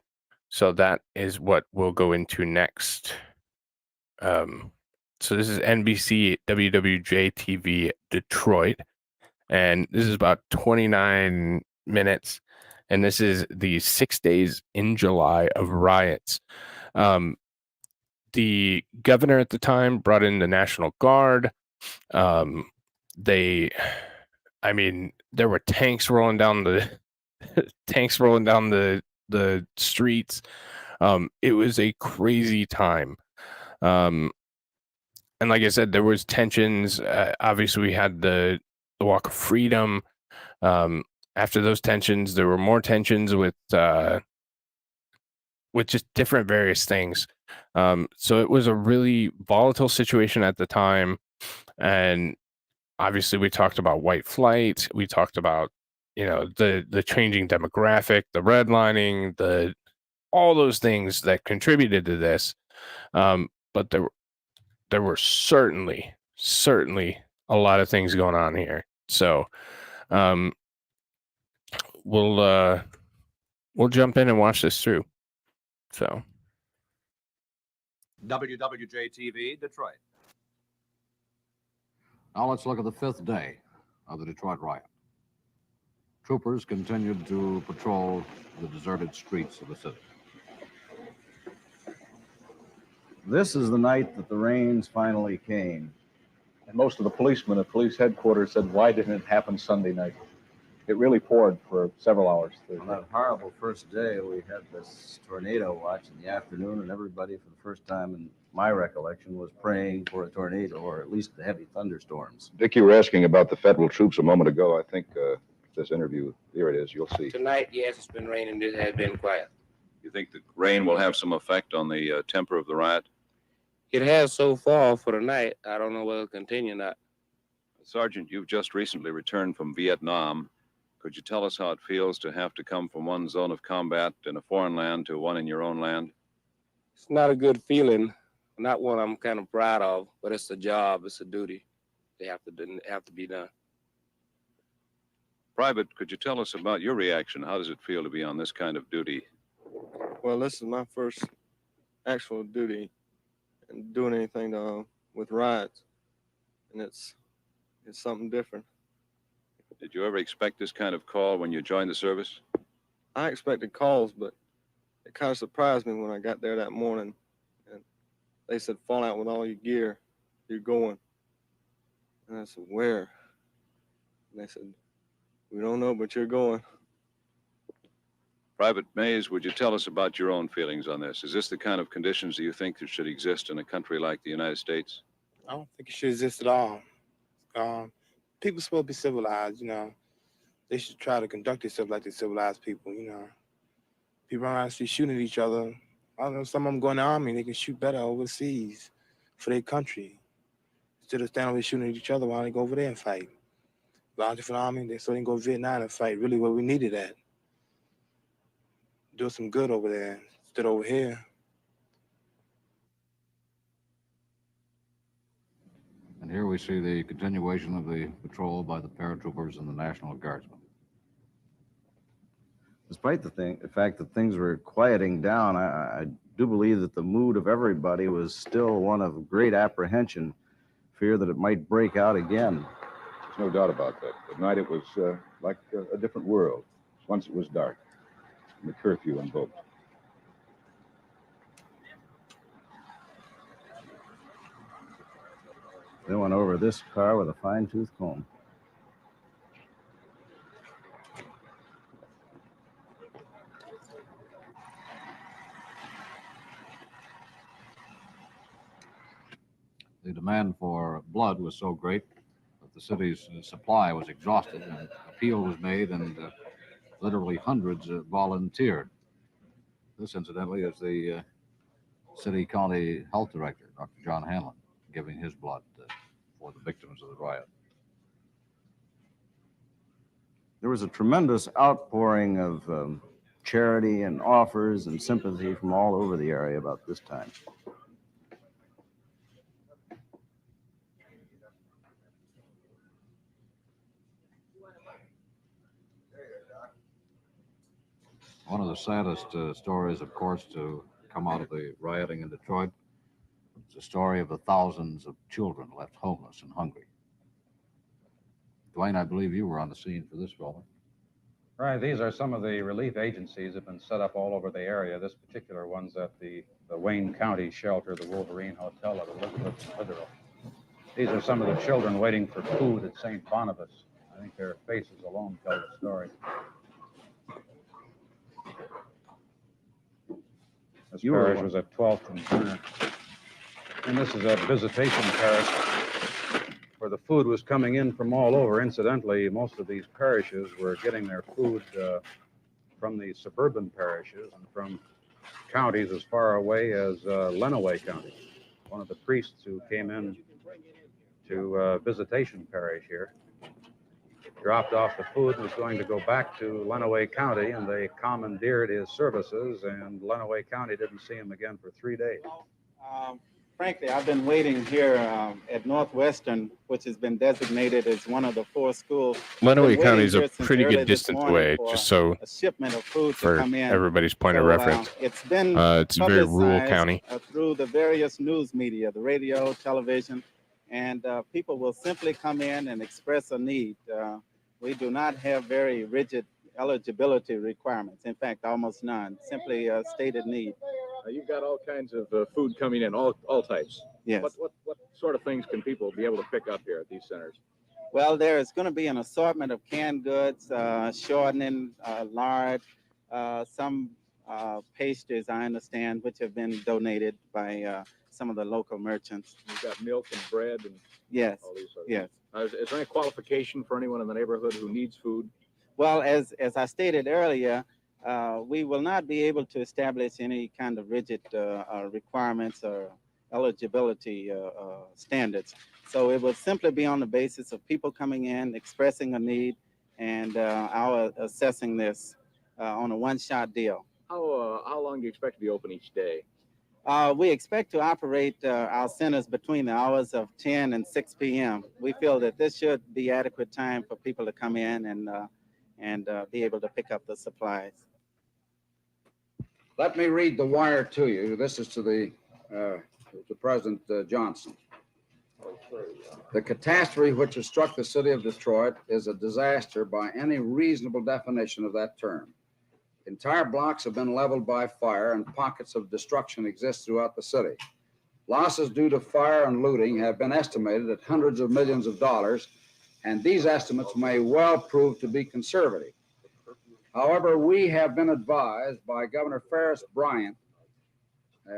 so that is what we'll go into next. So this is NBC WWJ-TV Detroit. And this is about 29 minutes. And this is the 6 days in July of riots. The governor at the time brought in the National Guard. There were tanks rolling down the streets. It was a crazy time. And like I said, there was tensions. Obviously, we had the Walk of Freedom. After those tensions, there were more tensions with just different various things. So it was a really volatile situation at the time. And obviously we talked about white flight. We talked about, the changing demographic, the redlining, all those things that contributed to this. But there were certainly a lot of things going on here. So we'll jump in and watch this through. So WWJ-TV, Detroit. Now let's look at the 5th day of the Detroit riot. Troopers continued to patrol the deserted streets of the city. This is the night that the rains finally came. And most of the policemen at police headquarters said, why didn't it happen Sunday night? It really poured for several hours. On that horrible first day, we had this tornado watch in the afternoon, and everybody, for the first time in my recollection, was praying for a tornado or at least heavy thunderstorms. Dick, you were asking about the federal troops a moment ago. I think this interview, here it is, you'll see. Tonight, yes, it's been raining. It has been quiet. You think the rain will have some effect on the temper of the riot? It has so far for the night. I don't know whether it'll continue or not. Sergeant, you've just recently returned from Vietnam. Could you tell us how it feels to have to come from one zone of combat in a foreign land to one in your own land? It's not a good feeling, not one I'm kind of proud of, but it's a job, it's a duty. They have to be done. Private, could you tell us about your reaction? How does it feel to be on this kind of duty? Well, this is my first actual duty and doing anything with riots, and it's something different. Did you ever expect this kind of call when you joined the service? I expected calls, but it kind of surprised me when I got there that morning, and they said, fall out with all your gear, you're going. And I said, where? And they said, we don't know, but you're going. Private Mays, would you tell us about your own feelings on this? Is this the kind of conditions that you think that should exist in a country like the United States? I don't think it should exist at all. People supposed to be civilized, you know. They should try to conduct themselves like they're civilized people, you know. People around the street shooting at each other. I don't know, some of them go in the army, they can shoot better overseas for their country. Instead of standing over shooting at each other, why don't they go over there and fight? Volunteer for the army, so they can go to Vietnam and fight really what we needed at. Do some good over there, instead over here. And here we see the continuation of the patrol by the paratroopers and the National Guardsmen. Despite the fact that things were quieting down, I do believe that the mood of everybody was still one of great apprehension, fear that it might break out again. There's no doubt about that. At night it was like a different world. Once it was dark, and the curfew invoked. They went over this car with a fine-tooth comb. The demand for blood was so great that the city's supply was exhausted, and appeal was made, and literally hundreds volunteered. This, incidentally, is the city county health director, Dr. John Hanlon, giving his blood for the victims of the riot. There was a tremendous outpouring of charity and offers and sympathy from all over the area about this time. One of the saddest stories, of course, to come out of the rioting in Detroit is the story of the thousands of children left homeless and hungry. Dwayne, I believe you were on the scene for this, brother. Right, these are some of the relief agencies that have been set up all over the area. This particular one's at the Wayne County shelter, the Wolverine Hotel at Elizabeth and Literal. These are some of the children waiting for food at St. Boniface. I think their faces alone tell the story. This parish was at 12th and Turner. And this is a visitation parish where the food was coming in from all over. Incidentally, most of these parishes were getting their food from the suburban parishes and from counties as far away as Lenawee County. One of the priests who came in to visitation parish here dropped off the food and was going to go back to Lenawee County, and they commandeered his services, and Lenawee County didn't see him again for 3 days. Frankly, I've been waiting here at Northwestern, which has been designated as one of the 4 schools. Lenawee County is a pretty good distance away, just so a shipment of food for to come in. everybody's point of reference. It's been it's a very rural county. Through the various news media, the radio, television, and people will simply come in and express a need. We do not have very rigid eligibility requirements. In fact, almost none. Simply a stated need. You've got all kinds of food coming in, all types. Yes. What sort of things can people be able to pick up here at these centers? Well, there is going to be an assortment of canned goods, shortening, lard, some pastries, I understand, which have been donated by some of the local merchants. You've got milk and bread and yes, all these sort of yes. things. Is there any qualification for anyone in the neighborhood who needs food? Well, as I stated earlier, we will not be able to establish any kind of rigid requirements or eligibility standards. So it will simply be on the basis of people coming in, expressing a need, and our assessing this on a one-shot deal. How long do you expect to be open each day? We expect to operate our centers between the hours of 10 and 6 p.m. We feel that this should be adequate time for people to come in and be able to pick up the supplies. Let me read the wire to you. This is to President Johnson. The catastrophe which has struck the city of Detroit is a disaster by any reasonable definition of that term. Entire blocks have been leveled by fire and pockets of destruction exist throughout the city. Losses due to fire and looting have been estimated at hundreds of millions of dollars, and these estimates may well prove to be conservative. However, we have been advised by Governor Ferris Bryant,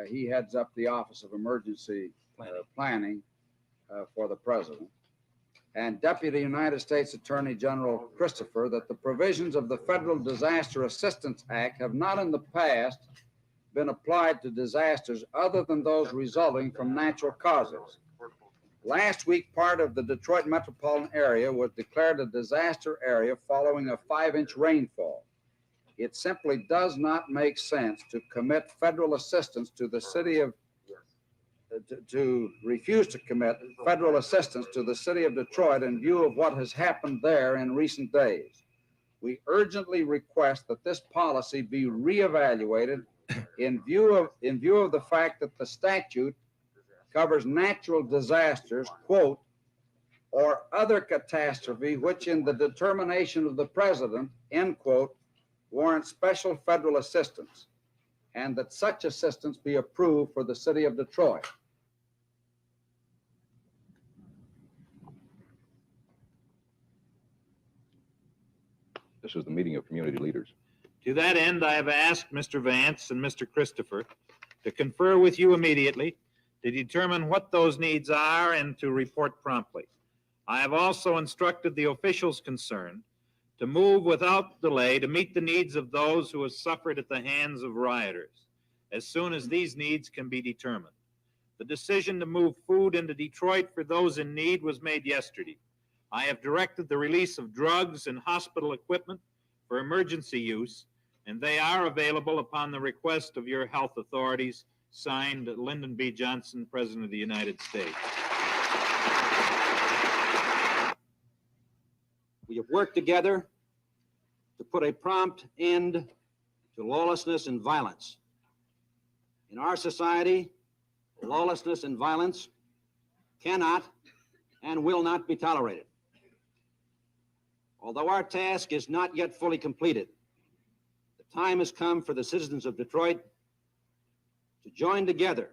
he heads up the Office of Emergency Planning for the President, and Deputy United States Attorney General Christopher, that the provisions of the Federal Disaster Assistance Act have not in the past been applied to disasters other than those resulting from natural causes. Last week, part of the Detroit metropolitan area was declared a disaster area following a 5-inch rainfall. It simply does not make sense to commit federal assistance to the city of to refuse to commit federal assistance to the city of Detroit in view of what has happened there in recent days. We urgently request that this policy be reevaluated in view of the fact that the statute covers natural disasters, quote, or other catastrophe which in the determination of the president, end quote, warrants special federal assistance, and that such assistance be approved for the city of Detroit. This is the meeting of community leaders. To that end, I have asked Mr. Vance and Mr. Christopher to confer with you immediately to determine what those needs are and to report promptly. I have also instructed the officials concerned to move without delay to meet the needs of those who have suffered at the hands of rioters as soon as these needs can be determined. The decision to move food into Detroit for those in need was made yesterday. I have directed the release of drugs and hospital equipment for emergency use, and they are available upon the request of your health authorities. Signed, Lyndon B. Johnson, President of the United States. We have worked together to put a prompt end to lawlessness and violence. In our society, lawlessness and violence cannot and will not be tolerated. Although our task is not yet fully completed, the time has come for the citizens of Detroit to join together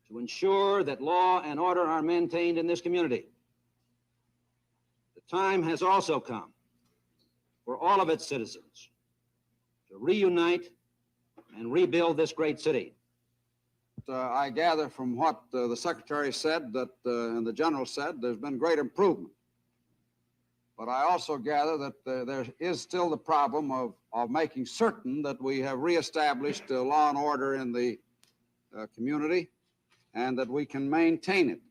to ensure that law and order are maintained in this community. The time has also come for all of its citizens to reunite and rebuild this great city. I gather from what the Secretary said that and the General said, there's been great improvement. But I also gather that there is still the problem of making certain that we have reestablished law and order in the community and that we can maintain it.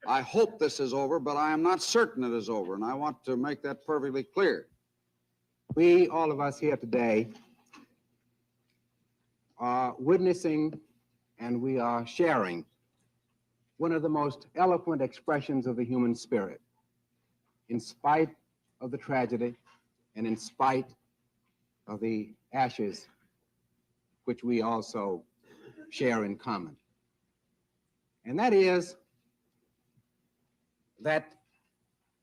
I hope this is over, but I am not certain it is over, and I want to make that perfectly clear. We, all of us here today, are witnessing and we are sharing one of the most eloquent expressions of the human spirit. In spite of the tragedy and in spite of the ashes, which we also share in common. And that is that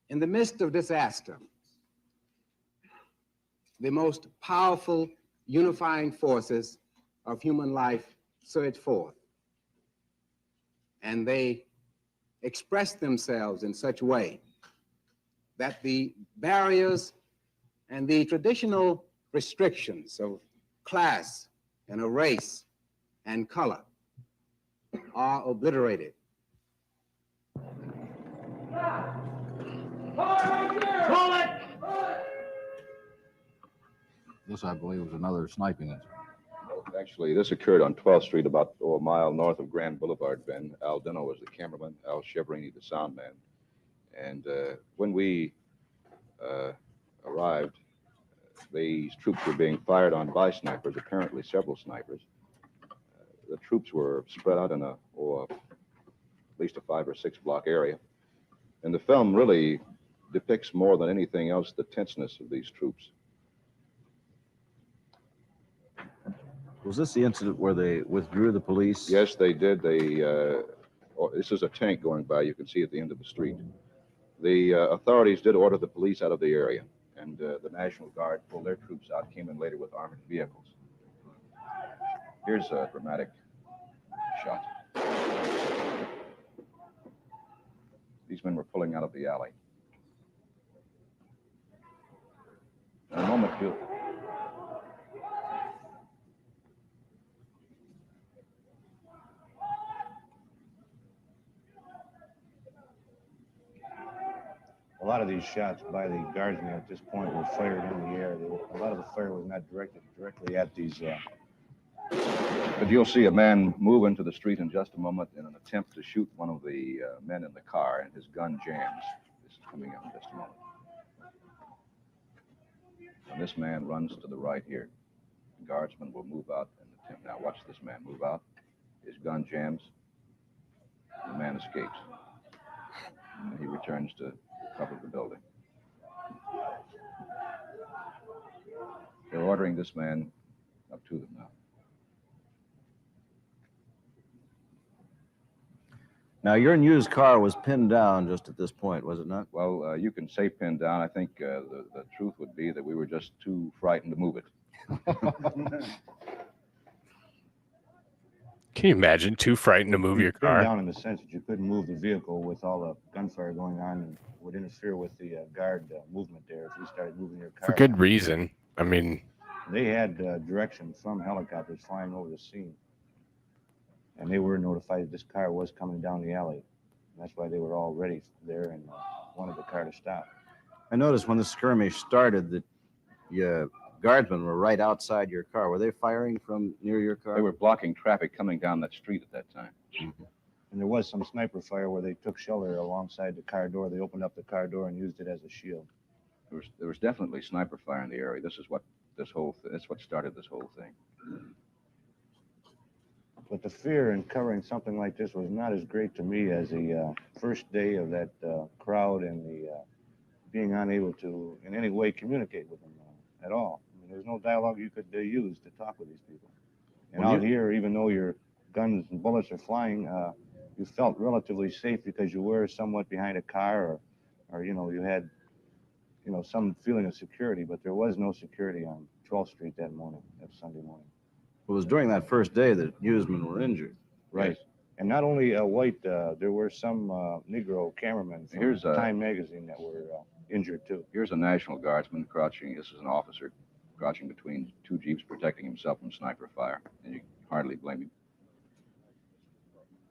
in the midst of disaster, the most powerful unifying forces of human life surge forth. And they express themselves in such a way that the barriers and the traditional restrictions of class and of race and color are obliterated. This, I believe, was another sniping incident. Actually, this occurred on 12th Street, about a mile north of Grand Boulevard, Ben. Al Dino was the cameraman, Al Chevrini the sound man. And when we arrived, these troops were being fired on by snipers, apparently several snipers. The troops were spread out in at least a 5 or 6 block area. And the film really depicts more than anything else the tenseness of these troops. Was this the incident where they withdrew the police? Yes, they did. This is a tank going by. You can see at the end of the street. The authorities did order the police out of the area, and the National Guard pulled their troops out, came in later with armored vehicles. Here's a dramatic shot. These men were pulling out of the alley. In a moment, a lot of these shots by the guardsmen at this point were fired in the air. A lot of the fire was not directed directly at these. But you'll see a man move into the street in just a moment in an attempt to shoot one of the men in the car, and his gun jams. This is coming up in just a moment. And this man runs to the right here. The guardsman will move out and attempt. Now watch this man move out. His gun jams. The man escapes. And he returns to cover the building. They're ordering this man up to them now. Now, your used car was pinned down just at this point, was it not? Well, you can say pinned down. I think the truth would be that we were just too frightened to move it. Can you imagine? Too frightened to move your Pinned car? down in the sense that you couldn't move the vehicle with all the gunfire going on, and would interfere with the guard movement there if you started moving your car. For good reason. I mean, They had direction from helicopters flying over the scene, and they were notified that this car was coming down the alley. And that's why they were all ready there and wanted the car to stop. I noticed when the skirmish started that your guardsmen were right outside your car. Were they firing from near your car? They were blocking traffic coming down that street at that time. Mm-hmm. And there was some sniper fire where they took shelter alongside the car door. They opened up the car door and used it as a shield. There was definitely sniper fire in the area. That's what started this whole thing. But the fear in covering something like this was not as great to me as the first day of that crowd and the being unable to in any way communicate with them at all. I mean, there's no dialogue you could use to talk with these people. And out here, even though your guns and bullets are flying, you felt relatively safe because you were somewhat behind a car or you had, some feeling of security, but there was no security on 12th Street that morning, that Sunday morning. It was during that first day that newsmen were injured. Right. Yes. And not only white, there were some Negro cameramen from Time magazine that were injured too. Here's a National Guardsman crouching. This is an officer crouching between two Jeeps, protecting himself from sniper fire, and you hardly blame him.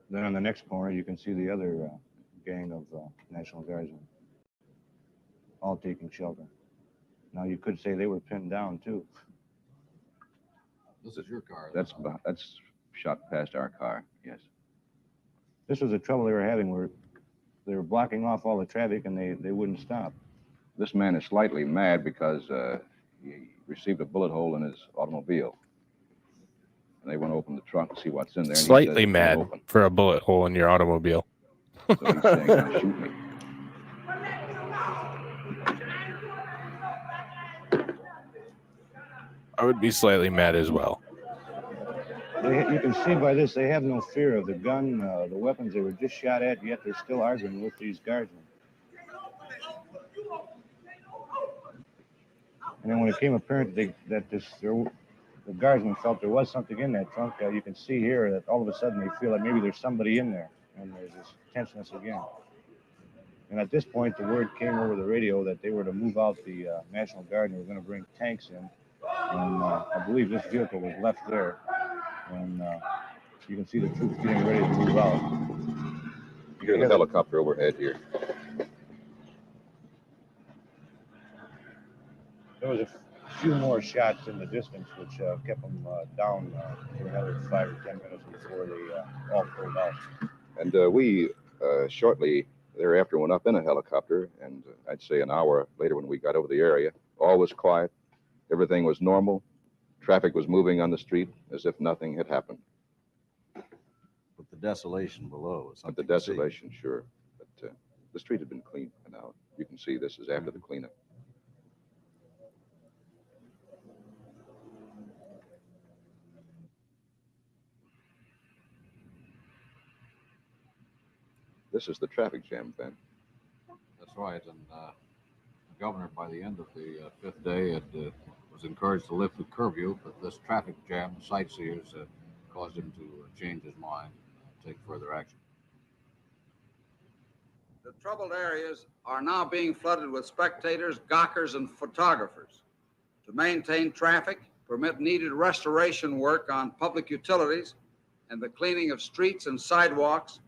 Then on the next corner, you can see the other gang of National Guardsmen, all taking shelter. Now, you could say they were pinned down too. This is your car. That's shot past our car, yes. This was the trouble they were having, where they were blocking off all the traffic and they wouldn't stop. This man is slightly mad because he received a bullet hole in his automobile. And they want to open the trunk to see what's in there. Slightly mad for a bullet hole in your automobile. So he's saying, "Now shoot me." I would be slightly mad as well. You can see by this, they have no fear of the gun, the weapons they were just shot at, yet they're still arguing with these guardsmen. And then when it became apparent that there the guardsmen felt there was something in that trunk. You can see here that all of a sudden they feel like maybe there's somebody in there, and there's this tenseness again. And at this point, the word came over the radio that they were to move out the National Guard and they were going to bring tanks in. And I believe this vehicle was left there. And you can see the troops getting ready to move out. Here's a helicopter overhead here. There was a few more shots in the distance, which kept them down for another 5 or 10 minutes before they all pulled out. And we shortly thereafter went up in a helicopter, and I'd say an hour later when we got over the area, all was quiet, everything was normal, traffic was moving on the street as if nothing had happened. But the desolation below is But the desolation, sure. But the street had been cleaned by now. You can see this is after the cleanup. This is the traffic jam, Ben. That's right. And the governor, by the end of the fifth day, was encouraged to lift the curfew, but this traffic jam, sightseers, caused him to change his mind and take further action. The troubled areas are now being flooded with spectators, gawkers, and photographers. To maintain traffic, permit needed restoration work on public utilities, and the cleaning of streets and sidewalks,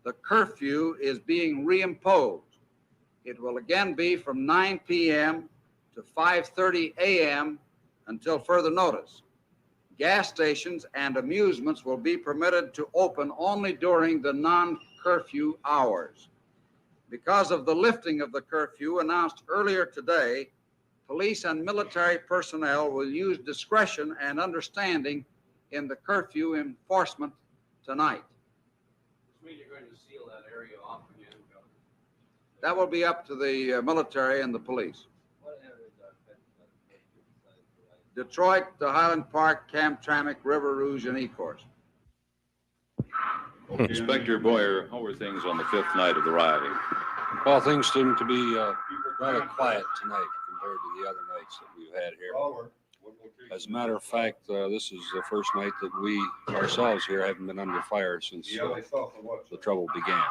the curfew is being reimposed. It will again be from 9 p.m. to 5:30 a.m. until further notice. Gas stations and amusements will be permitted to open only during the non-curfew hours. Because of the lifting of the curfew announced earlier today, police and military personnel will use discretion and understanding in the curfew enforcement tonight. You're going to seal that area off again? That will be up to the military and the police. Detroit, the Highland Park, Camtramck, River Rouge, and Ecorse. Inspector Boyer, how were things on the fifth night of the rioting? Well, things seem to be rather quiet tonight compared to the other nights that we've had here. As a matter of fact, this is the first night that we ourselves here haven't been under fire since the trouble began.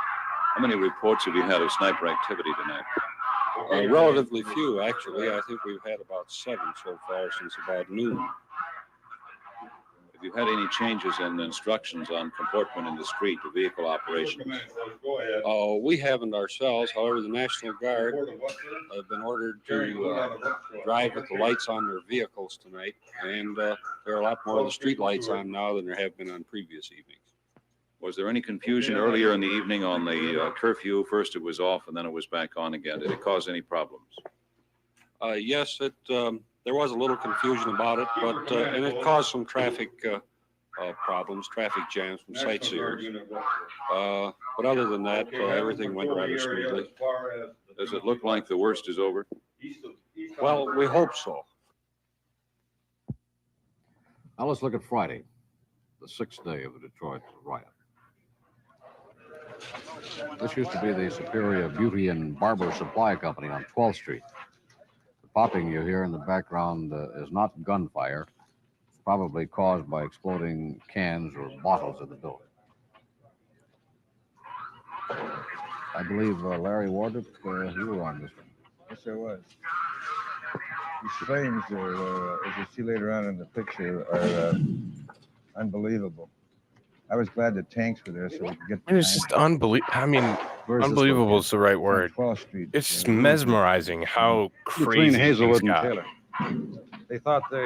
How many reports have you had of sniper activity tonight? Relatively few, actually. I think we've had about 7 so far since about noon. Have you had any changes in instructions on comportment in the street, the vehicle operations? We haven't ourselves. However, the National Guard have been ordered to drive with the lights on their vehicles tonight, and there are a lot more of the street lights on now than there have been on previous evenings. Was there any confusion earlier in the evening on the curfew? First it was off and then it was back on again. Did it cause any problems? Yes, there was a little confusion about it, but and it caused some traffic problems, traffic jams from sightseers. But other than that, everything went rather smoothly. Does it look like the worst is over? Well, we hope so. Now let's look at Friday, the 6th day of the Detroit riot. This used to be the Superior Beauty and Barber Supply Company on 12th Street. The popping you hear in the background is not gunfire. It's probably caused by exploding cans or bottles in the building. I believe Larry Wardrop, you were on this one. Yes, I was. These flames, as you see later on in the picture, are unbelievable. I was glad the tanks were there so we could get. It was just unbelievable. I mean, unbelievable is the right word. It's just mesmerizing how crazy Between Hazelwood things and got. Taylor. They thought they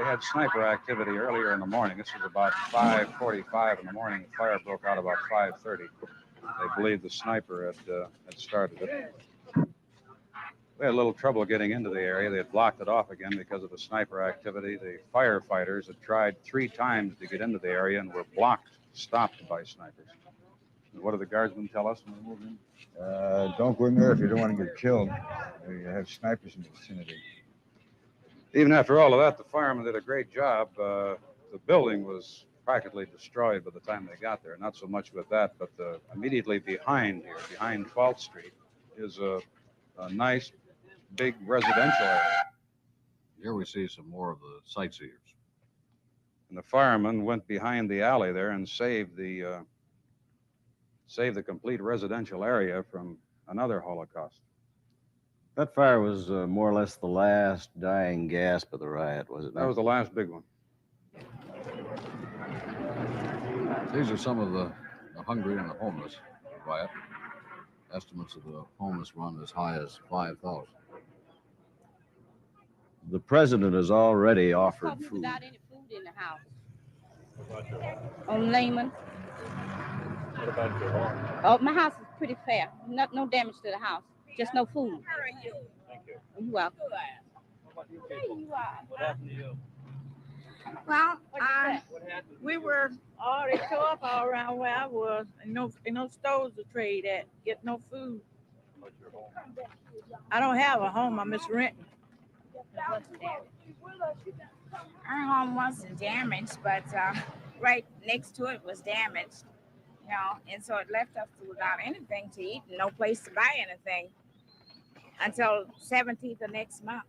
had sniper activity earlier in the morning. This was about 5:45 in the morning. The fire broke out about 5:30. They believed the sniper had started it. We had a little trouble getting into the area. They had blocked it off again because of the sniper activity. The firefighters had tried 3 times to get into the area and were stopped by snipers. And what do the guardsmen tell us when we move in? Don't go in there if you don't want to get killed. You have snipers in the vicinity. Even after all of that, the firemen did a great job. The building was practically destroyed by the time they got there. Not so much with that, but immediately behind here, behind 12th Street, is a nice, big residential area. Here we see some more of the sightseers. And the firemen went behind the alley there and saved the complete residential area from another Holocaust. That fire was more or less the last dying gasp of the riot, was it not? That was the last big one. These are some of the hungry and the homeless riot. Estimates of the homeless run as high as 5,000. The president has already offered food. Without any food in the house. On Lehman. What about your home? Oh, my house is pretty fair. No damage to the house. Just no food. Thank you. You're welcome. What about you people? What happened to you? Well, we were already tore up all around where I was, and no stores to trade at. Get no food. What's your home? I don't have a home. I'm just renting. Our home wasn't damaged, but right next to it was damaged, and so it left us without anything to eat and no place to buy anything until 17th of next month.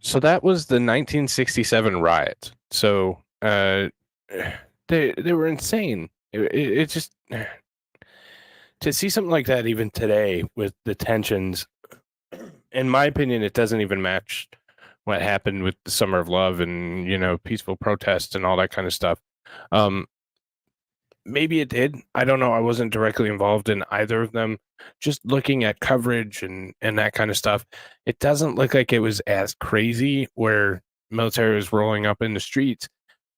So that was the 1967 riots. So they were insane. It just, to see something like that even today with the tensions, in my opinion, it doesn't even match what happened with the Summer of Love and, peaceful protests and all that kind of stuff. Maybe it did. I don't know. I wasn't directly involved in either of them. Just looking at coverage and that kind of stuff, it doesn't look like it was as crazy where military was rolling up in the streets.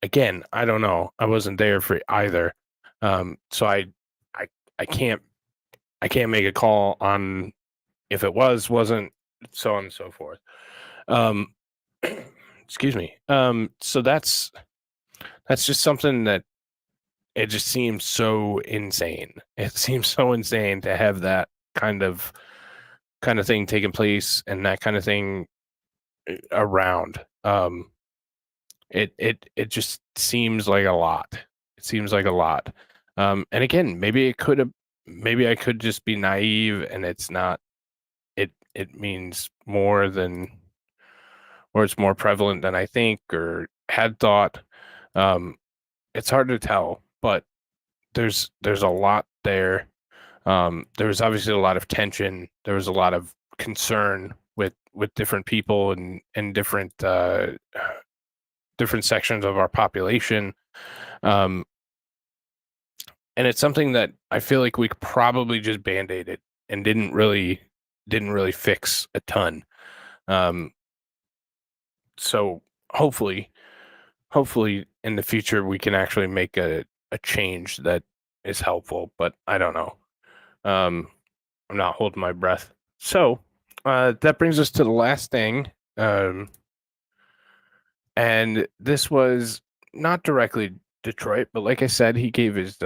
Again, I don't know. I wasn't there for either. So I can't make a call on if it wasn't, so on and so forth. Excuse me. So that's just something that it just seems so insane. It seems so insane to have that kind of thing taking place and that kind of thing around. It just seems like a lot. It seems like a lot. And again, maybe I could just be naive and it's not. It means more than, or it's more prevalent than I think or had thought. It's hard to tell, but there's a lot there. There was obviously a lot of tension. There was a lot of concern with different people and different sections of our population. And it's something that I feel like we probably just band-aided and didn't really fix a ton. So hopefully in the future we can actually make a change that is helpful, but I don't know. I'm not holding my breath. So that brings us to the last thing. And this was not directly Detroit, but like I said, he gave his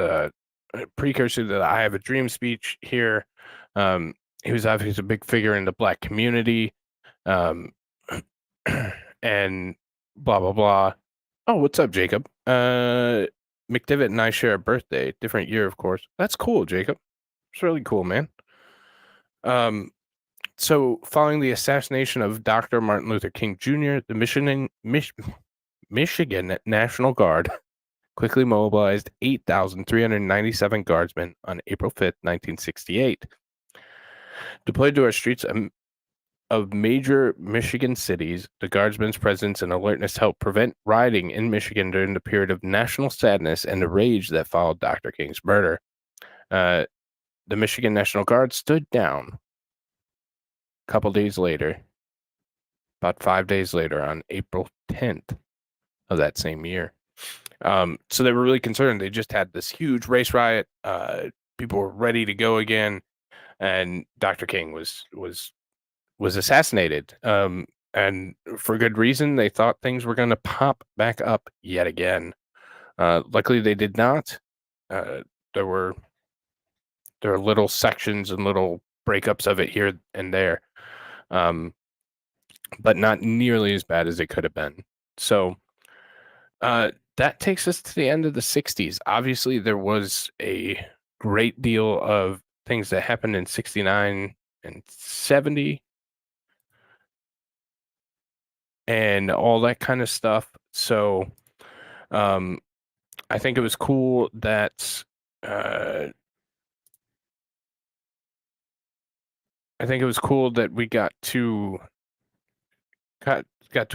precursor to the I Have a Dream speech here. He was obviously a big figure in the Black community, and blah, blah, blah. Oh, what's up, Jacob? McDivitt and I share a birthday, different year, of course. That's cool, Jacob. It's really cool, man. So following the assassination of Dr. Martin Luther King Jr., the Michigan National Guard quickly mobilized 8,397 guardsmen on April 5th, 1968. Deployed to our streets of major Michigan cities, the Guardsmen's presence and alertness helped prevent rioting in Michigan during the period of national sadness and the rage that followed Dr. King's murder. The Michigan National Guard stood down a couple days later, about 5 days later, on April 10th of that same year. So they were really concerned. They just had this huge race riot. People were ready to go again, and Dr. King was assassinated. And for good reason. They thought things were going to pop back up yet again. Luckily, they did not. There were little sections and little breakups of it here and there, but not nearly as bad as it could have been. So that takes us to the end of the 60s. Obviously, there was a great deal of things that happened in 69 and 70. and all that kind of stuff. So I think it was cool that we got to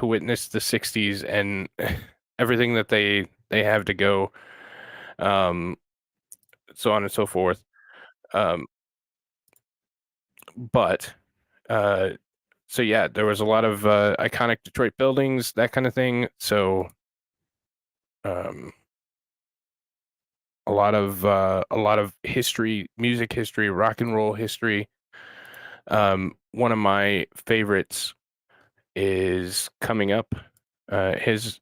witness the 60s and everything that they have to go, so on and so forth. So yeah, there was a lot of iconic Detroit buildings, that kind of thing. So a lot of history, music history, rock and roll history. One of my favorites is coming up. His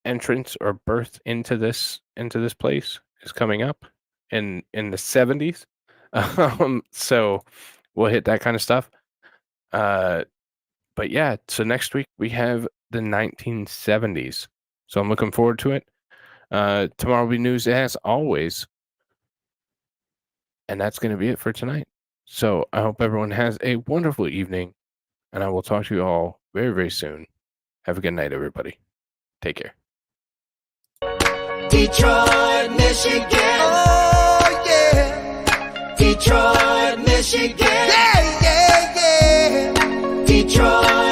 entrance or birth into this place is coming up in the 70s. So we'll hit that kind of stuff. But yeah, so next week we have the 1970s. So I'm looking forward to it. Tomorrow will be news as always. And that's going to be it for tonight. So I hope everyone has a wonderful evening, and I will talk to you all very, very soon. Have a good night, everybody. Take care. Detroit, Michigan. Oh, yeah. Detroit, Michigan. Yeah, yeah, yeah. Detroit.